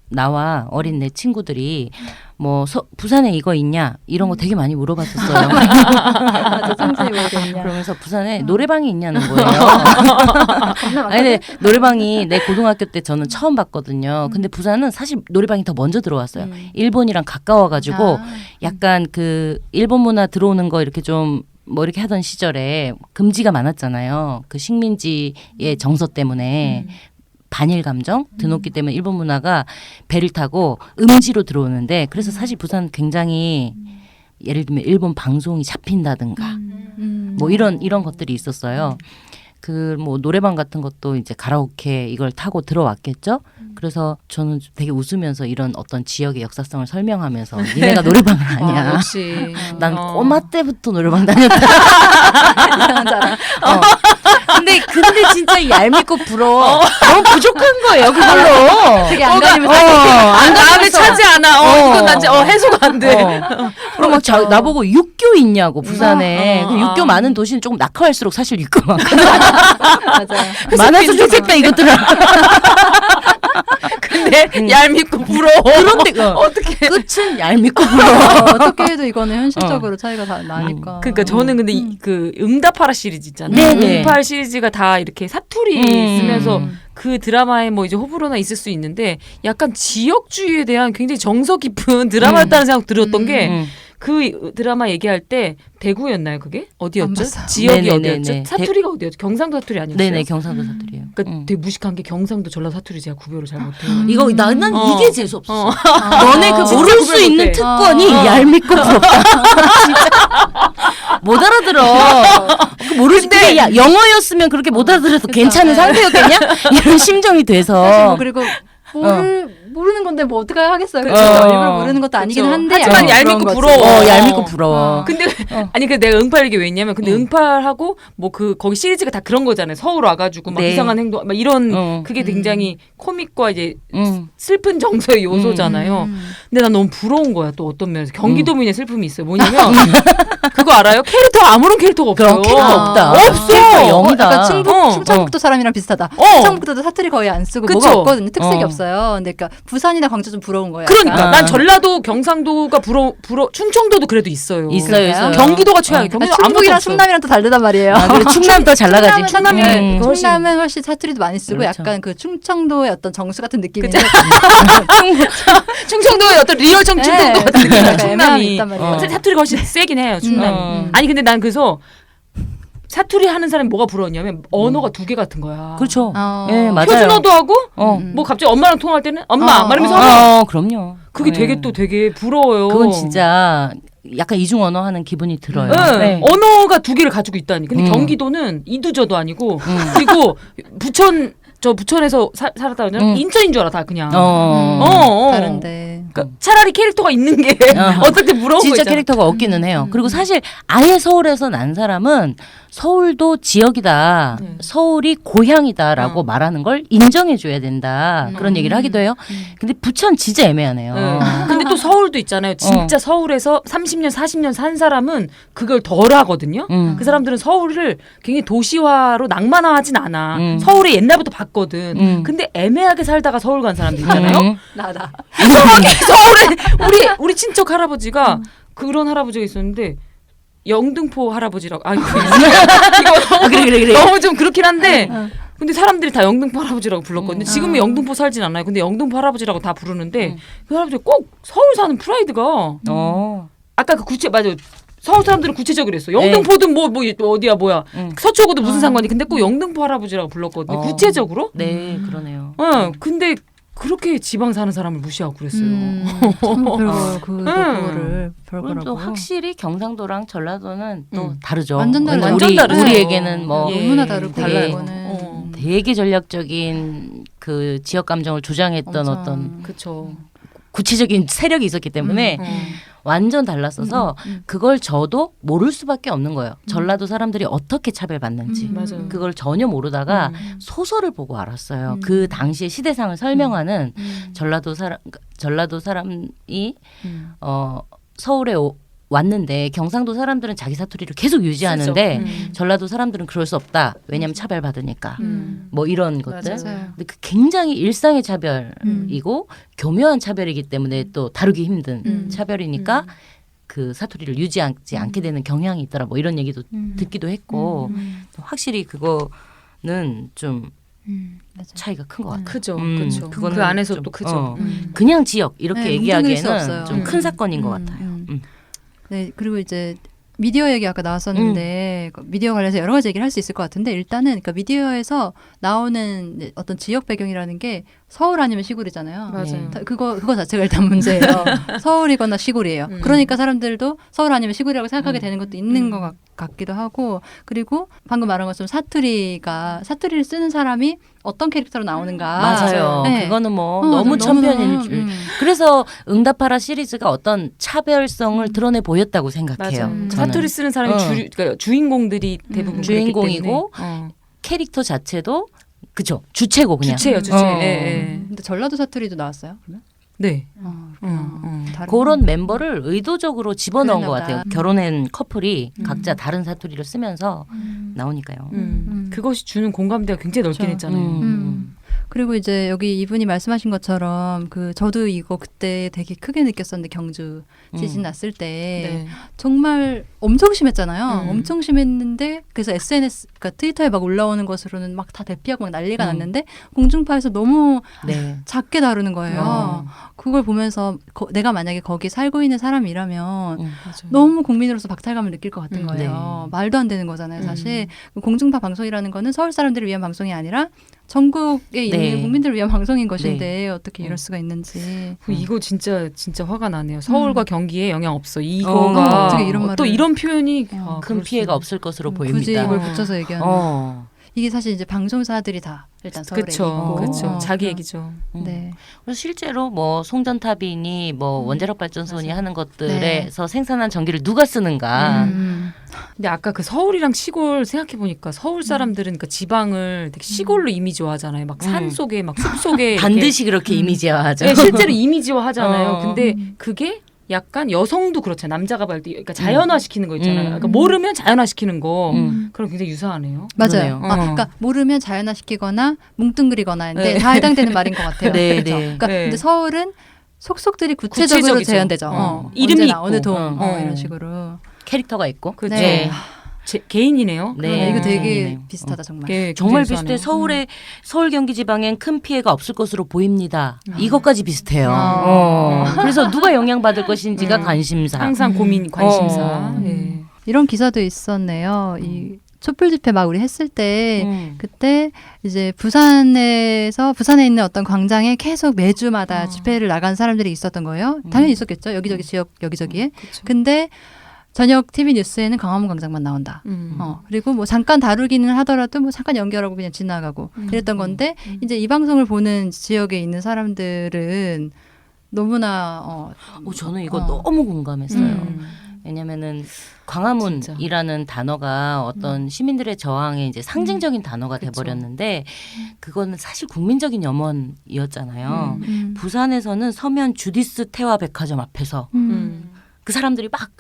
나와 어린 내 친구들이 뭐 부산에 이거 있냐 이런 거 되게 많이 물어봤었어요. 맞아, 청주에 뭐 있냐. 그러면서 부산에 노래방이 있냐는 거예요. 아니 근데 노래방이 내 고등학교 때 저는 처음 봤거든요. 근데 부산은 사실 노래방이 더 먼저 들어왔어요. 일본이랑 가까워가지고 약간 그 일본 문화 들어오는 거 이렇게 좀 뭐 이렇게 하던 시절에 금지가 많았잖아요. 그 식민지의 정서 때문에 반일 감정 드높기 때문에 일본 문화가 배를 타고 음지로 들어오는데 그래서 사실 부산 굉장히 예를 들면 일본 방송이 잡힌다든가 뭐 이런 것들이 있었어요. 그 뭐 노래방 같은 것도 이제 가라오케 이걸 타고 들어왔겠죠. 그래서 저는 되게 웃으면서 이런 어떤 지역의 역사성을 설명하면서 니네가 노래방은 아니야. 역시. 난 꼬마 때부터 노래방 다녔다. 이상한 자랑. 근데 진짜 얄밉고 부러워. 너무 부족한 거예요 그걸로. 되게 안 가리면 마음에 차지 않아. 이건 난 해소가 안 돼. 그럼 막 나보고 육교 있냐고 부산에. 그 육교 많은 도시는 조금 낙하할수록 사실 육교 많거든. 맞아요. 많아서 좋겠다 이것들은. 근데 얄밉고 부러워. 그런데 어떻게 끝은 얄밉고 부러워. 어떻게 해도 이거는 현실적으로 차이가 다 나니까. 그러니까 저는 근데 그 응답하라 시리즈 있잖아요. 네네. 응답하라 시리즈가 다 이렇게 사투리 쓰면서 그 드라마에 뭐 이제 호불호나 있을 수 있는데 약간 지역주의에 대한 굉장히 정서 깊은 드라마였다는 생각 들었던 게 그 드라마 얘기할 때 대구였나요 그게? 어디였죠? 지역이 네네네네. 어디였죠? 사투리가 어디였죠? 경상도 사투리 아니었어요? 네네 경상도 사투리예요. 그러니까 되게 무식한 게 경상도 전라도 사투리 제가 구별을 잘 못해요. 이거 나는 이게 재수 없어. 어. 너네 그 진짜 모를 수 구별 있는 못해. 특권이 얄밉고 부럽다. 진짜 못 알아들어. 그 모를 수. 근데 야 영어였으면 그렇게 못 알아들어도 괜찮은 상태였겠냐? 이런 심정이 사실 돼서. 뭐 그리고 모르는 건데 뭐 어떻게 하겠어요. 그쵸. 그렇죠? 일부러 모르는 것도 아니긴 그쵸. 한데 하지만 약간 얄밉고 그런 부러워. 거지. 얄밉고 부러워. 근데 아니 그 내가 응팔 얘기 왜 했냐면 근데 응팔하고 뭐 그 거기 시리즈가 다 그런 거잖아요. 서울 와가지고 막 네. 이상한 행동 막 이런 그게 굉장히 코믹과 이제 응. 슬픈 정서의 요소잖아요. 근데 난 너무 부러운 거야. 또 어떤 면에서 경기도민의 슬픔이 있어요. 뭐냐면 그거 알아요? 캐릭터 아무런 캐릭터가 없어요. 그럼 캐릭터 없다. 없어. 캐릭터 영이다. 약간 어. 충청북도 사람이랑 비슷하다. 어. 충청북도도 사투리 거의 안 쓰고 그쵸? 뭐가 없거든요. 특색이 어. 없어요. 근데 그러니까 부산이나 광주 좀 부러운 거예요. 그러니까 약간. 난 전라도, 경상도가 충청도도 그래도 있어요. 있어요. 경기도가 최악이에요. 경기도 아무것도 충북이랑 없어. 충남이랑 또 다르단 말이에요. 아, 그래 충남 더 잘 나가지. 충남은 훨씬 사투리도 많이 쓰고 그렇죠. 약간 그 충청도의 어떤 정수 같은 느낌인데 충청도의 어떤 리얼 충청도 네. 같은 느낌이야. 약간 애매함이 충남이. 있단 말이에요. 사투리가 훨씬 세긴 해요. 충남이. 아니 근데 난 그래서 사투리 하는 사람이 뭐가 부러웠냐면 언어가 두 개 같은 거야. 그렇죠. 어. 예, 맞아요. 표준어도 하고 뭐 뭐 갑자기 엄마랑 통화할 때는 엄마 말하면서 하면 그럼요. 그게 네. 되게 또 되게 부러워요. 그건 진짜 약간 이중 언어 하는 기분이 들어요. 네. 네. 언어가 두 개를 가지고 있다니. 근데 경기도는 이두저도 아니고 그리고 부천에서 살았다 그러면 인천인 줄 알아 다 그냥. 다른데. 그러니까 차라리 캐릭터가 있는 게 어떨 때 부러운 거 진짜 있잖아. 캐릭터가 없기는 해요. 그리고 사실 아예 서울에서 난 사람은 서울도 지역이다. 서울이 고향이다라고 말하는 걸 인정해줘야 된다. 그런 얘기를 하기도 해요. 근데 부천 진짜 애매하네요. 근데 또 서울도 있잖아요. 진짜 서울에서 30년, 40년 산 사람은 그걸 덜 하거든요. 그 사람들은 서울을 굉장히 도시화로 낭만화하진 않아. 서울에 옛날부터 봤거든. 근데 애매하게 살다가 서울 간 사람들 있잖아요. 나다. 이상하게 서울에 우리 친척 할아버지가 그런 할아버지가 있었는데 영등포 할아버지라고. 아 이거 그래. 너무 좀 그렇긴 한데. 근데 사람들이 다 영등포 할아버지라고 불렀거든요. 지금은 영등포 살진 않아요. 근데 영등포 할아버지라고 다 부르는데 그 할아버지가 꼭 서울 사는 프라이드가 아까 그 맞아요. 서울 사람들은 구체적으로 했어. 영등포든 뭐 어디야 뭐야. 서초구도 무슨 상관이. 근데 꼭 영등포 할아버지라고 불렀거든요. 구체적으로. 네, 그러네요. 근데 그렇게 지방 사는 사람을 무시하고 그랬어요. 참 별거 그거를 그리고 또 별거라고. 확실히 경상도랑 전라도는 또 다르죠. 완전 다르죠. 완전 다르죠. 우리에게는 뭐 너무나 다르고 되게 그거는. 되게 전략적인 그 지역 감정을 조장했던 엄청. 어떤 그렇죠. 구체적인 세력이 있었기 때문에 완전 달랐어서 그걸 저도 모를 수밖에 없는 거예요. 전라도 사람들이 어떻게 차별받는지 맞아요. 그걸 전혀 모르다가 소설을 보고 알았어요. 그 당시의 시대상을 설명하는 전라도 사람이 서울에 왔는데 경상도 사람들은 자기 사투리를 계속 유지하는데 전라도 사람들은 그럴 수 없다. 왜냐하면 차별받으니까. 뭐 이런 것들. 맞아요. 근데 그 굉장히 일상의 차별이고 교묘한 차별이기 때문에 또 다루기 힘든 차별이니까 그 사투리를 유지하지 않게 되는 경향이 있더라. 뭐 이런 얘기도 듣기도 했고 확실히 그거는 좀 맞아요. 차이가 큰 것 같아요. 크죠. 그렇죠. 그거는 그 안에서 좀, 또 크죠. 그냥 지역 이렇게 네, 뭉뚱그릴 수 얘기하기에는 없어요. 좀 큰 사건인 것 같아요. 네, 그리고 이제 미디어 얘기 아까 나왔었는데 미디어 관련해서 여러 가지 얘기를 할 수 있을 것 같은데 일단은 그러니까 미디어에서 나오는 이제 어떤 지역 배경이라는 게 서울 아니면 시골이잖아요. 맞아요. 그거 자체가 일단 문제예요. 서울이거나 시골이에요. 그러니까 사람들도 서울 아니면 시골이라고 생각하게 되는 것도 있는 것 같기도 하고 그리고 방금 말한 것처럼 사투리를 쓰는 사람이 어떤 캐릭터로 나오는가. 맞아요. 네. 그거는 뭐 너무 천편일 줄. 그래서 응답하라 시리즈가 어떤 차별성을 드러내 보였다고 생각해요. 맞아요. 저는. 사투리 쓰는 사람이 그러니까 주인공들이 대부분 그랬기 주인공이고 때문에. 캐릭터 자체도 그죠. 주체고 그냥. 주체예요, 주체. 근데 전라도 사투리도 나왔어요. 그러면? 네. 다른 그런 멤버를 의도적으로 집어넣은 그랬나 것 보다. 같아요. 결혼한 커플이 각자 다른 사투리를 쓰면서 나오니까요. 그것이 주는 공감대가 굉장히 넓긴 그렇죠. 했잖아요. 그리고 이제 여기 이분이 말씀하신 것처럼 저도 이거 그때 되게 크게 느꼈었는데 경주 지진 났을 때 네. 정말 엄청 심했잖아요. 엄청 심했는데 그래서 SNS 그러니까 트위터에 막 올라오는 것으로는 막 다 대피하고 막 난리가 났는데 공중파에서 너무 네. 작게 다루는 거예요. 그걸 보면서 내가 만약에 거기 살고 있는 사람이라면 맞아요. 너무 국민으로서 박탈감을 느낄 것 같은 거예요. 말도 안 되는 거잖아요, 사실. 공중파 방송이라는 거는 서울 사람들을 위한 방송이 아니라 전국에 있는 국민들을 위한 방송인 것인데 어떻게 이럴 수가 있는지. 이거 진짜 화가 나네요. 서울과 경기에 영향 없어. 이거가 어떻게 이런 또 말을. 이런 표현이 큰 피해가 없을 것으로 보입니다. 굳이 이걸 붙여서 얘기하는. 어. 이게 사실 이제 방송사들이 다 일단 서울에 있고. 그렇죠. 자기 얘기죠. 네. 그래서 실제로 뭐 송전탑이니 뭐 원자력 발전소니 하는 것들에서 생산한 전기를 누가 쓰는가. 근데 아까 그 서울이랑 시골 생각해 보니까 서울 사람들은 그러니까 지방을 되게 시골로 이미지화하잖아요. 막 산 속에 막 숲 속에 반드시 그렇게 이미지화하죠. 네, 실제로 이미지화 하잖아요. 근데 그게 약간 여성도 그렇잖아요. 남자가 볼 때 그러니까 자연화 시키는 거 있잖아요. 그러니까 모르면 자연화 시키는 거. 그럼 굉장히 유사하네요. 맞아요. 그러네요. 그러니까 모르면 자연화시키거나 뭉뚱그리거나인데 다 해당되는 말인 것 같아요. 네, 그렇죠? 네. 그러니까 네. 근데 서울은 속속들이 구체적으로 구체적이죠. 재현되죠. 이름이 언제나 있고. 어느 동 이런 식으로. 캐릭터가 있고. 그렇죠. 네. 개인이네요. 네. 이거 되게 개인이네요. 비슷하다 정말. 정말 비슷해. 서울 경기 지방엔 큰 피해가 없을 것으로 보입니다. 이것까지 비슷해요. 그래서 누가 영향받을 것인지가 관심사. 항상 고민, 관심사. 예. 이런 기사도 있었네요. 이 촛불 집회 막 우리 했을 때 그때 이제 부산에 있는 어떤 광장에 계속 매주마다 집회를 나간 사람들이 있었던 거예요. 당연히 있었겠죠. 여기저기 지역 여기저기에. 근데 저녁 TV 뉴스에는 광화문 광장만 나온다. 그리고 뭐 잠깐 다루기는 하더라도 뭐 잠깐 연결하고 그냥 지나가고 이랬던 건데 이제 이 방송을 보는 지역에 있는 사람들은 너무나 저는 이거 너무 공감했어요. 왜냐면은 광화문이라는 단어가 어떤 시민들의 저항의 이제 상징적인 단어가 돼버렸는데 그거는 사실 국민적인 염원이었잖아요. 부산에서는 서면 주디스 태화 백화점 앞에서 그 사람들이 막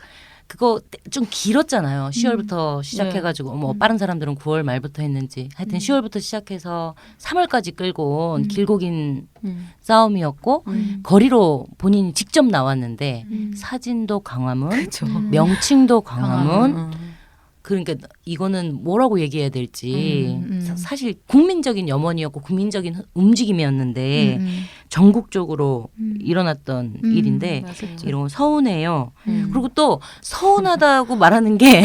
그거 좀 길었잖아요. 10월부터 시작해가지고 뭐 빠른 사람들은 9월 말부터 했는지 하여튼 10월부터 시작해서 3월까지 끌고 온 길고 긴 싸움이었고 거리로 본인이 직접 나왔는데 사진도 광화문, 그렇죠. 명칭도 광화문, 그러니까 이거는 뭐라고 얘기해야 될지 사실 국민적인 염원이었고 국민적인 움직임이었는데 전국적으로 일어났던 일인데 맞아요. 이런 거 서운해요. 그리고 또 서운하다고 말하는 게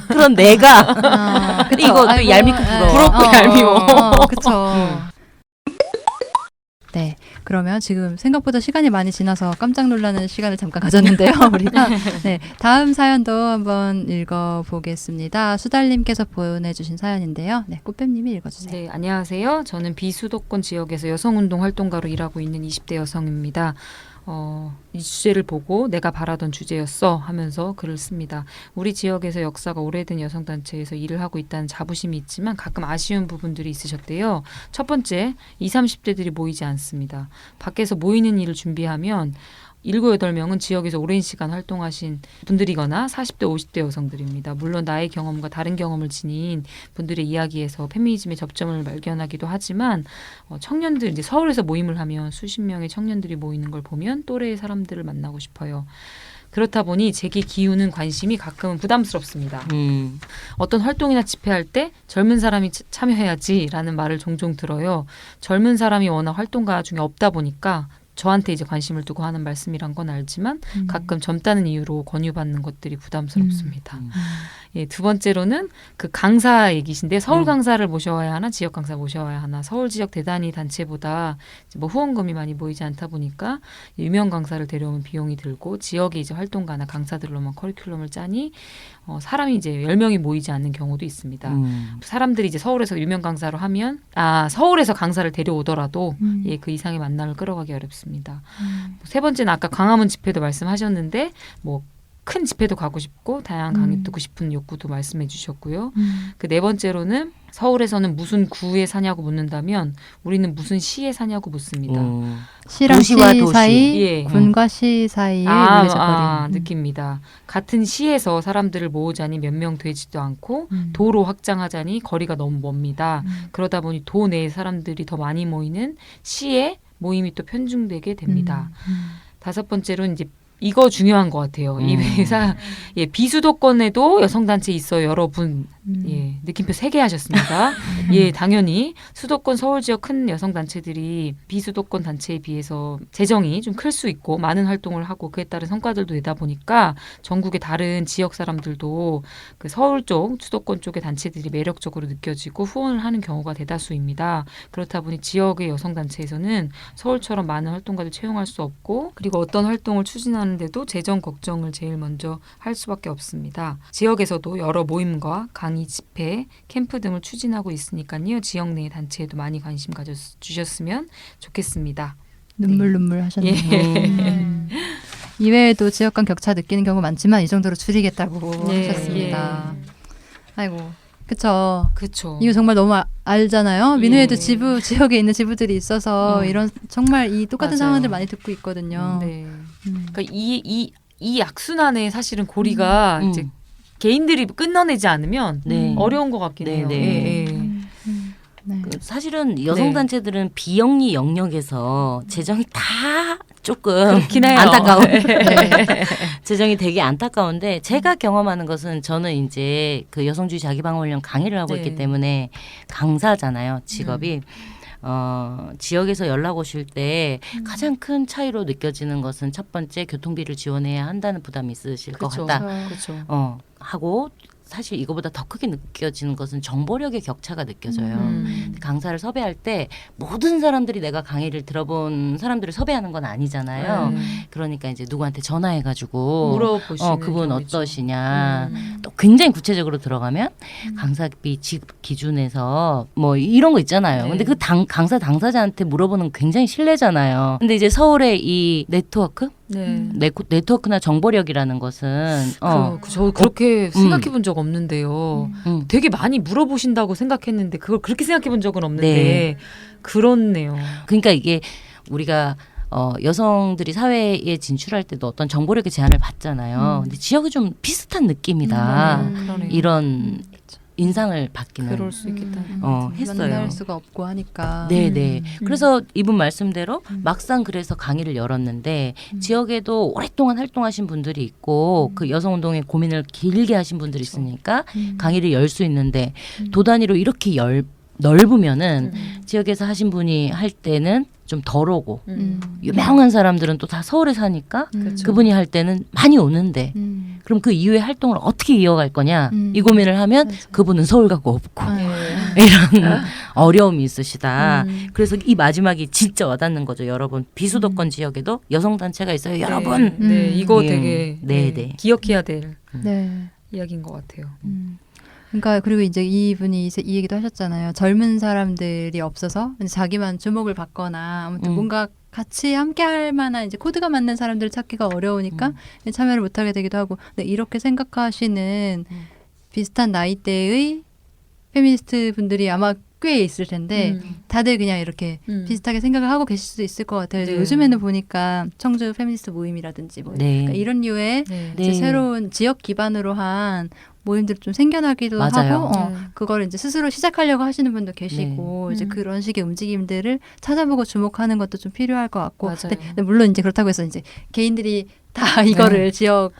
그런 내가 그쵸. 이거 또 아이고, 얄밉고 예. 부럽고 얄미워. 그쵸. 네, 그러면 지금 생각보다 시간이 많이 지나서 깜짝 놀라는 시간을 잠깐 가졌는데요, 우리가. 네, 다음 사연도 한번 읽어보겠습니다. 수달님께서 보내주신 사연인데요. 네, 꽃뱀님이 읽어주세요. 네, 안녕하세요. 저는 비수도권 지역에서 여성운동 활동가로 일하고 있는 20대 여성입니다. 이 주제를 보고 내가 바라던 주제였어 하면서 글을 씁니다. 우리 지역에서 역사가 오래된 여성단체에서 일을 하고 있다는 자부심이 있지만 가끔 아쉬운 부분들이 있으셨대요. 첫 번째, 20, 30대들이 모이지 않습니다. 밖에서 모이는 일을 준비하면 7, 8명은 지역에서 오랜 시간 활동하신 분들이거나 40대, 50대 여성들입니다. 물론 나의 경험과 다른 경험을 지닌 분들의 이야기에서 페미니즘의 접점을 발견하기도 하지만 청년들, 이제 서울에서 모임을 하면 수십 명의 청년들이 모이는 걸 보면 또래의 사람들을 만나고 싶어요. 그렇다 보니 제게 기우는 관심이 가끔은 부담스럽습니다. 어떤 활동이나 집회할 때 젊은 사람이 참여해야지라는 말을 종종 들어요. 젊은 사람이 워낙 활동가 중에 없다 보니까 저한테 이제 관심을 두고 하는 말씀이란 건 알지만 가끔 젊다는 이유로 권유받는 것들이 부담스럽습니다. 예, 두 번째로는 그 강사 얘기신데 서울 강사를 모셔와야 하나 지역 강사 모셔와야 하나 서울 지역 대단위 단체보다 이제 뭐 후원금이 많이 모이지 않다 보니까 유명 강사를 데려오면 비용이 들고 지역에 이제 활동가나 강사들로만 커리큘럼을 짜니 사람이 이제 10명이 모이지 않는 경우도 있습니다. 사람들이 이제 서울에서 유명 강사로 하면 서울에서 강사를 데려오더라도 예, 그 이상의 만남을 끌어가기 어렵습니다. 세 번째는 아까 광화문 집회도 말씀하셨는데 뭐 큰 집회도 가고 싶고 다양한 강의 듣고 싶은 욕구도 말씀해 주셨고요. 그 네 번째로는 서울에서는 무슨 구에 사냐고 묻는다면 우리는 무슨 시에 사냐고 묻습니다. 시랑 도시와 시 도시. 사이, 예. 군과 시 사이에 밀려져버린. 느낍니다. 같은 시에서 사람들을 모으자니 몇 명 되지도 않고 도로 확장하자니 거리가 너무 멉니다. 그러다 보니 도 내에 사람들이 더 많이 모이는 시에 모임이 또 편중되게 됩니다. 다섯 번째로는 이제 이거 중요한 것 같아요. 이 회사 비수도권에도 여성단체 있어요, 여러분. 예, 느낌표 3개 하셨습니다. 예, 당연히 수도권 서울 지역 큰 여성단체들이 비수도권 단체에 비해서 재정이 좀 클 수 있고 많은 활동을 하고 그에 따른 성과들도 내다 보니까 전국의 다른 지역 사람들도 그 서울 쪽, 수도권 쪽의 단체들이 매력적으로 느껴지고 후원을 하는 경우가 대다수입니다. 그렇다 보니 지역의 여성단체에서는 서울처럼 많은 활동가들 채용할 수 없고 그리고 어떤 활동을 추진하는데도 재정 걱정을 제일 먼저 할 수밖에 없습니다. 지역에서도 여러 모임과 강의, 집회, 캠프 등을 추진하고 있으니까요. 지역 내 단체에도 많이 관심 가져주셨으면 좋겠습니다. 눈물 하셨네요. 예. 이외에도 지역 간 격차 느끼는 경우 많지만 이 정도로 줄이겠다고 예, 하셨습니다. 아이고, 그쵸. 그렇죠. 이거 정말 너무 알잖아요. 민우에도 예. 지역에 있는 지부들이 있어서 이런 정말 이 똑같은 맞아요. 상황들 많이 듣고 있거든요. 네. 그러니까 이 악순환의 사실은 고리가 이제 개인들이 끊어내지 않으면 네. 어려운 것 같긴 해요. 네. 예, 예. 네. 사실은 여성단체들은 비영리 영역에서 재정이 다 조금 그렇긴 해요. 안타까운 네. 재정이 되게 안타까운데 제가 경험하는 것은 저는 이제 그 여성주의 자기방어훈련 강의를 하고 네. 있기 때문에 강사잖아요, 직업이. 지역에서 연락 오실 때 가장 큰 차이로 느껴지는 것은 첫 번째 교통비를 지원해야 한다는 부담이 있으실 것 그쵸. 같다. 그렇죠. 하고 사실 이거보다 더 크게 느껴지는 것은 정보력의 격차가 느껴져요. 강사를 섭외할 때 모든 사람들이 내가 강의를 들어본 사람들을 섭외하는 건 아니잖아요. 그러니까 이제 누구한테 전화해가지고 물어보시는 그분 경우죠. 어떠시냐. 또 굉장히 구체적으로 들어가면 강사비 기준에서 뭐 이런 거 있잖아요. 네. 근데 그 강사 당사자한테 물어보는 건 굉장히 실례잖아요. 근데 이제 서울의 이 네트워크? 네. 네트워크나 정보력이라는 것은 저 그렇게 생각해 본 적 없는데요. 음. 되게 많이 물어보신다고 생각했는데 그걸 그렇게 생각해 본 적은 없는데 네. 그렇네요. 그러니까 이게 우리가 여성들이 사회에 진출할 때도 어떤 정보력의 제한을 받잖아요. 근데 지역이 좀 비슷한 느낌이다. 그러네요. 이런 인상을 받기는 그럴 수 있겠다. 했어요. 만날 수가 없고 하니까. 네네. 그래서 이분 말씀대로 막상 그래서 강의를 열었는데 지역에도 오랫동안 활동하신 분들이 있고 그 여성운동의 고민을 길게 하신 분들이 있으니까 강의를 열 수 있는데 도 단위로 이렇게 넓으면은 지역에서 하신 분이 할 때는 좀 덜 오고 유명한 사람들은 또 다 서울에 사니까 그분이 할 때는 많이 오는데 그럼 그 이후에 활동을 어떻게 이어갈 거냐 이 고민을 하면 그분은 서울 가고 없고 이런 어려움이 있으시다. 그래서 이 마지막이 진짜 와닿는 거죠. 여러분 비수도권 지역에도 여성단체가 있어요. 여러분. 네, 이거 예. 되게 네. 기억해야 될 네. 이야기인 것 같아요. 그러니까 그리고 이제 이분이 이 얘기도 하셨잖아요. 젊은 사람들이 없어서 자기만 주목을 받거나 아무튼 뭔가 같이 함께할 만한 이제 코드가 맞는 사람들을 찾기가 어려우니까 참여를 못하게 되기도 하고. 근데 이렇게 생각하시는 비슷한 나이대의 페미니스트 분들이 아마 꽤 있을 텐데 다들 그냥 이렇게 비슷하게 생각을 하고 계실 수도 있을 것 같아요. 네. 요즘에는 보니까 청주 페미니스트 모임이라든지 뭐 네. 그러니까 이런 류의 네. 이제 네. 새로운 지역 기반으로 한 모임들이 좀 생겨나기도 맞아요. 하고 그걸 이제 스스로 시작하려고 하시는 분도 계시고 이제 그런 식의 움직임들을 찾아보고 주목하는 것도 좀 필요할 것 같고 맞아요. 근데 물론 이제 그렇다고 해서 이제 개인들이 다 이거를 지역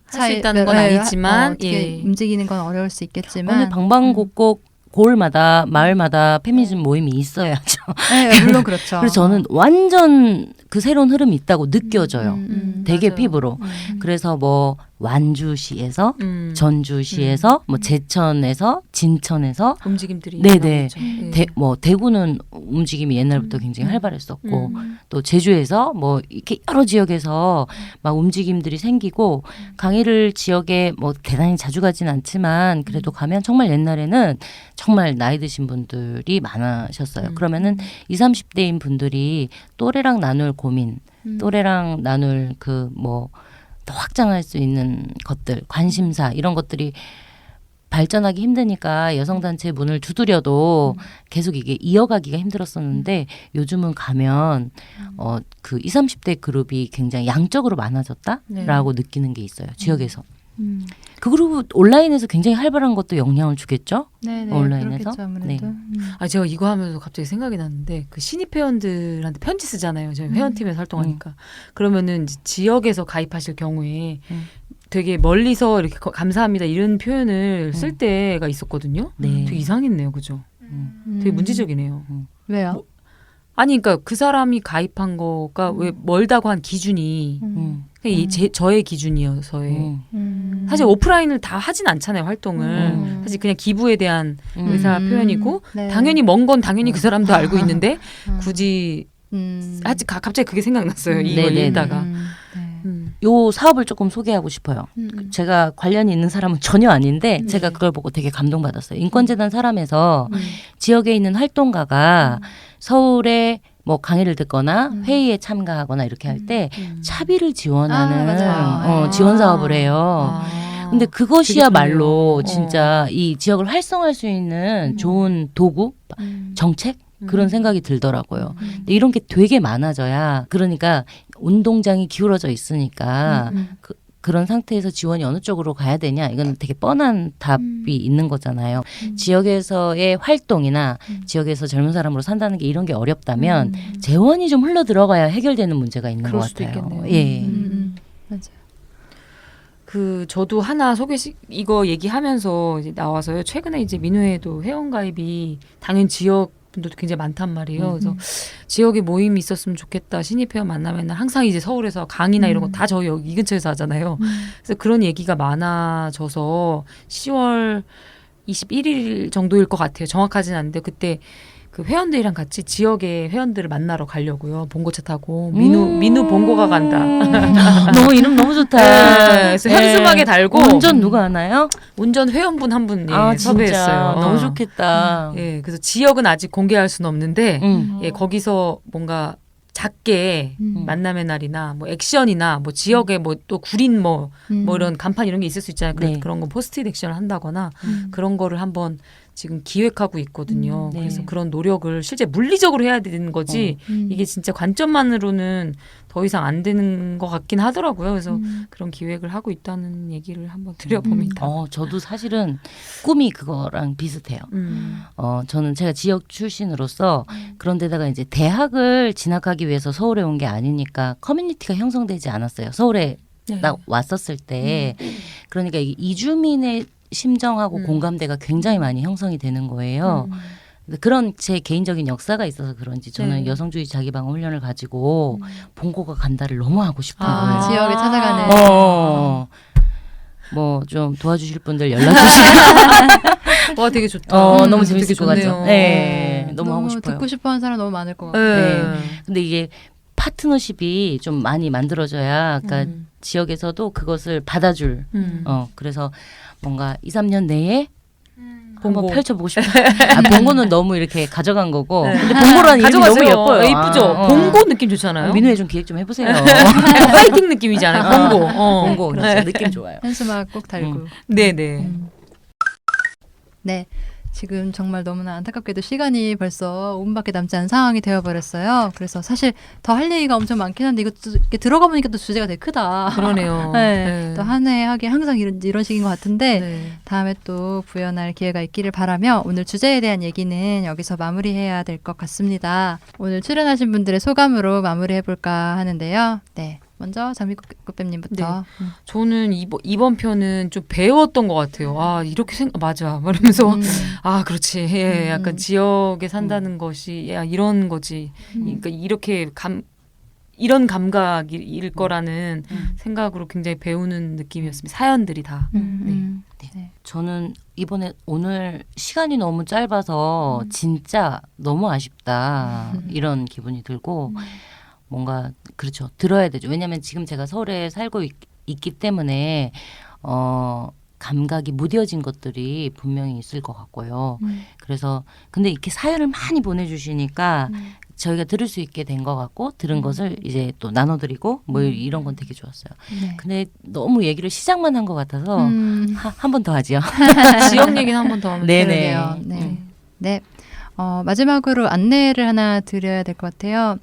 할 수 있다는 건 아니지만 어떻게 예. 움직이는 건 어려울 수 있겠지만 어느 방방곡곡 고을마다 마을마다 페미니즘 모임이 있어야죠. 네, 물론 그렇죠. 그래서 저는 완전 그 새로운 흐름이 있다고 느껴져요. 되게 맞아요. 피부로. 그래서 뭐 완주시에서 전주시에서 뭐 제천에서 진천에서 움직임들이 네네. 일어나고 있죠. 뭐 대구는 움직임이 옛날부터 굉장히 활발했었고 또 제주에서 뭐 이렇게 여러 지역에서 막 움직임들이 생기고 강의를 지역에 뭐 대단히 자주 가진 않지만 그래도 가면 정말 옛날에는 정말 나이 드신 분들이 많으셨어요. 그러면은 20, 30대인 분들이 또래랑 나눌 고민, 또래랑 나눌 그 뭐 더 확장할 수 있는 것들, 관심사 이런 것들이 발전하기 힘드니까 여성단체 문을 두드려도 계속 이게 이어가기가 힘들었었는데 요즘은 가면 그 20, 30대 그룹이 굉장히 양적으로 많아졌다라고 느끼는 게 있어요. 지역에서. 그 그룹 온라인에서 굉장히 활발한 것도 영향을 주겠죠? 네네, 온라인에서? 그렇겠죠, 아무래도. 네. 아 제가 이거 하면서 갑자기 생각이 났는데 그 신입 회원들한테 편지 쓰잖아요. 저희 회원팀에서 활동하니까. 그러면은 이제 지역에서 가입하실 경우에 되게 멀리서 이렇게 감사합니다 이런 표현을 쓸 때가 있었거든요. 네. 되게 이상했네요, 그죠? 되게 문제적이네요. 왜요? 아니 그러니까 그 사람이 가입한 거가 왜 멀다고 한 기준이 저의 기준이어서의 사실 오프라인을 다 하진 않잖아요 활동을 사실 그냥 기부에 대한 의사 표현이고 네. 당연히 먼 건 당연히 그 사람도 알고 있는데 굳이 갑자기 그게 생각났어요 이걸 네네네. 읽다가 요 사업을 조금 소개하고 싶어요. 제가 관련이 있는 사람은 전혀 아닌데 제가 그걸 보고 되게 감동받았어요. 인권재단 사람에서 지역에 있는 활동가가 서울에 뭐 강의를 듣거나 회의에 참가하거나 이렇게 할 때 차비를 지원하는 맞아요. 지원 사업을 해요. 근데 그것이야말로 되게 진짜 이 지역을 활성화할 수 있는 좋은 도구, 정책 그런 생각이 들더라고요. 근데 이런 게 되게 많아져야 그러니까 운동장이 기울어져 있으니까 그런 상태에서 지원이 어느 쪽으로 가야 되냐 이건 되게 뻔한 답이 있는 거잖아요. 지역에서의 활동이나 지역에서 젊은 사람으로 산다는 게 이런 게 어렵다면 재원이 좀 흘러 들어가야 해결되는 문제가 있는 그럴 것 수도 같아요. 있겠네요. 예. 맞아요. 그 저도 하나 이거 얘기하면서 이제 나와서요. 최근에 이제 민우회도 회원 가입이 당연 지역 분들도 굉장히 많단 말이에요. 그래서 지역에 모임이 있었으면 좋겠다. 신입 회원 만나면 항상 이제 서울에서 강의나 이런 거 다 저희 여기 이 근처에서 하잖아요. 그래서 그런 얘기가 많아져서 10월 21일 정도일 것 같아요. 정확하진 않은데 그때 그 회원들이랑 같이 지역의 회원들을 만나러 가려고요. 봉고차 타고 민우 봉고가 간다. 너무 이름 너무 좋다. 네, 그래서 현수막에 달고 운전 누가 하나요? 운전 회원분 한 분 아 진짜 섭외했어요. 너무 좋겠다. 예, 그래서 지역은 아직 공개할 수는 없는데 예, 거기서 뭔가 작게 만남의 날이나 뭐 액션이나 뭐 지역에 뭐 또 구린 뭐 이런 간판 이런 게 있을 수 있잖아요. 네. 그런 거 포스트잇 액션을 한다거나 그런 거를 한번 지금 기획하고 있거든요. 네. 그래서 그런 노력을 실제 물리적으로 해야 되는 거지 이게 진짜 관점만으로는 더 이상 안 되는 것 같긴 하더라고요. 그래서 그런 기획을 하고 있다는 얘기를 한번 드려봅니다. 저도 사실은 꿈이 그거랑 비슷해요. 저는 제가 지역 출신으로서 그런 데다가 이제 대학을 진학하기 위해서 서울에 온 게 아니니까 커뮤니티가 형성되지 않았어요. 서울에 딱 왔었을 때. 그러니까 이게 이주민의 심정하고 공감대가 굉장히 많이 형성이 되는 거예요. 근데 그런 제 개인적인 역사가 있어서 그런지 저는 여성주의 자기방어 훈련을 가지고 본고가 간다를 너무 하고 싶은 거예요. 지역에 찾아가는. 뭐 좀 도와주실 분들 연락 주시면 와 되게 좋다. 너무 되게 재밌을 것 같죠. 좋네요. 네, 너무 하고 싶어요. 듣고 싶어하는 사람 너무 많을 것 같아요. 네. 근데 이게 파트너십이 좀 많이 만들어져야 그러니까 지역에서도 그것을 받아줄 그래서 뭔가 2, 3년 내에 한번 봉고. 펼쳐보고 싶어요. 봉고는 너무 이렇게 가져간 거고 근데 봉고라는 이름이 너무 예뻐요. 예쁘죠? 봉고 느낌 좋잖아요. 민우에 좀 기획 좀 해보세요. 파이팅 느낌이잖아요. 봉고. 봉고 그렇죠. 느낌 좋아요. 현수막 꼭 달고. 네네. 네. 지금 정말 너무나 안타깝게도 시간이 벌써 5분밖에 남지 않은 상황이 되어버렸어요. 그래서 사실 더 할 얘기가 엄청 많긴 한데 이렇게 들어가 보니까 또 주제가 되게 크다. 그러네요. 네. 또 한 해 하긴 항상 이런 식인 것 같은데 네. 다음에 또 부연할 기회가 있기를 바라며 오늘 주제에 대한 얘기는 여기서 마무리해야 될 것 같습니다. 오늘 출연하신 분들의 소감으로 마무리해볼까 하는데요. 네. 먼저 장미꽃뱀님부터. 저는 이번 편은 좀 배웠던 것 같아요. 아 이렇게 맞아. 이러면서 아 그렇지. 예, 약간 지역에 산다는 것이 야 이런 거지. 그러니까 이렇게 이런 감각일 거라는 생각으로 굉장히 배우는 느낌이었습니다. 사연들이 다. 네. 저는 이번에 오늘 시간이 너무 짧아서 진짜 너무 아쉽다 이런 기분이 들고 뭔가 그렇죠. 들어야 되죠. 왜냐하면 지금 제가 서울에 살고 있기 때문에 감각이 무뎌진 것들이 분명히 있을 것 같고요. 그래서 근데 이렇게 사연을 많이 보내주시니까 저희가 들을 수 있게 된 것 같고 들은 것을 이제 또 나눠드리고 뭐 이런 건 되게 좋았어요. 네. 근데 너무 얘기를 시작만 한 것 같아서 한 번 더 하죠. 지역 얘기는 한 번 더 하면 네네. 그러게요. 네. 네. 마지막으로 안내를 하나 드려야 될 것 같아요.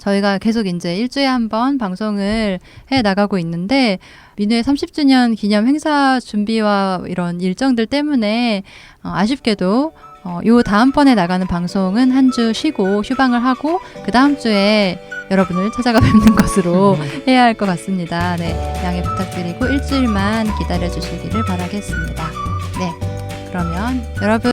저희가 계속 이제 일주일에 한 번 방송을 해 나가고 있는데 민우의 30주년 기념 행사 준비와 이런 일정들 때문에 아쉽게도 요 다음번에 나가는 방송은 한 주 쉬고 휴방을 하고 그 다음 주에 여러분을 찾아가 뵙는 것으로 해야 할 것 같습니다. 네, 양해 부탁드리고 일주일만 기다려 주시기를 바라겠습니다. 네, 그러면 여러분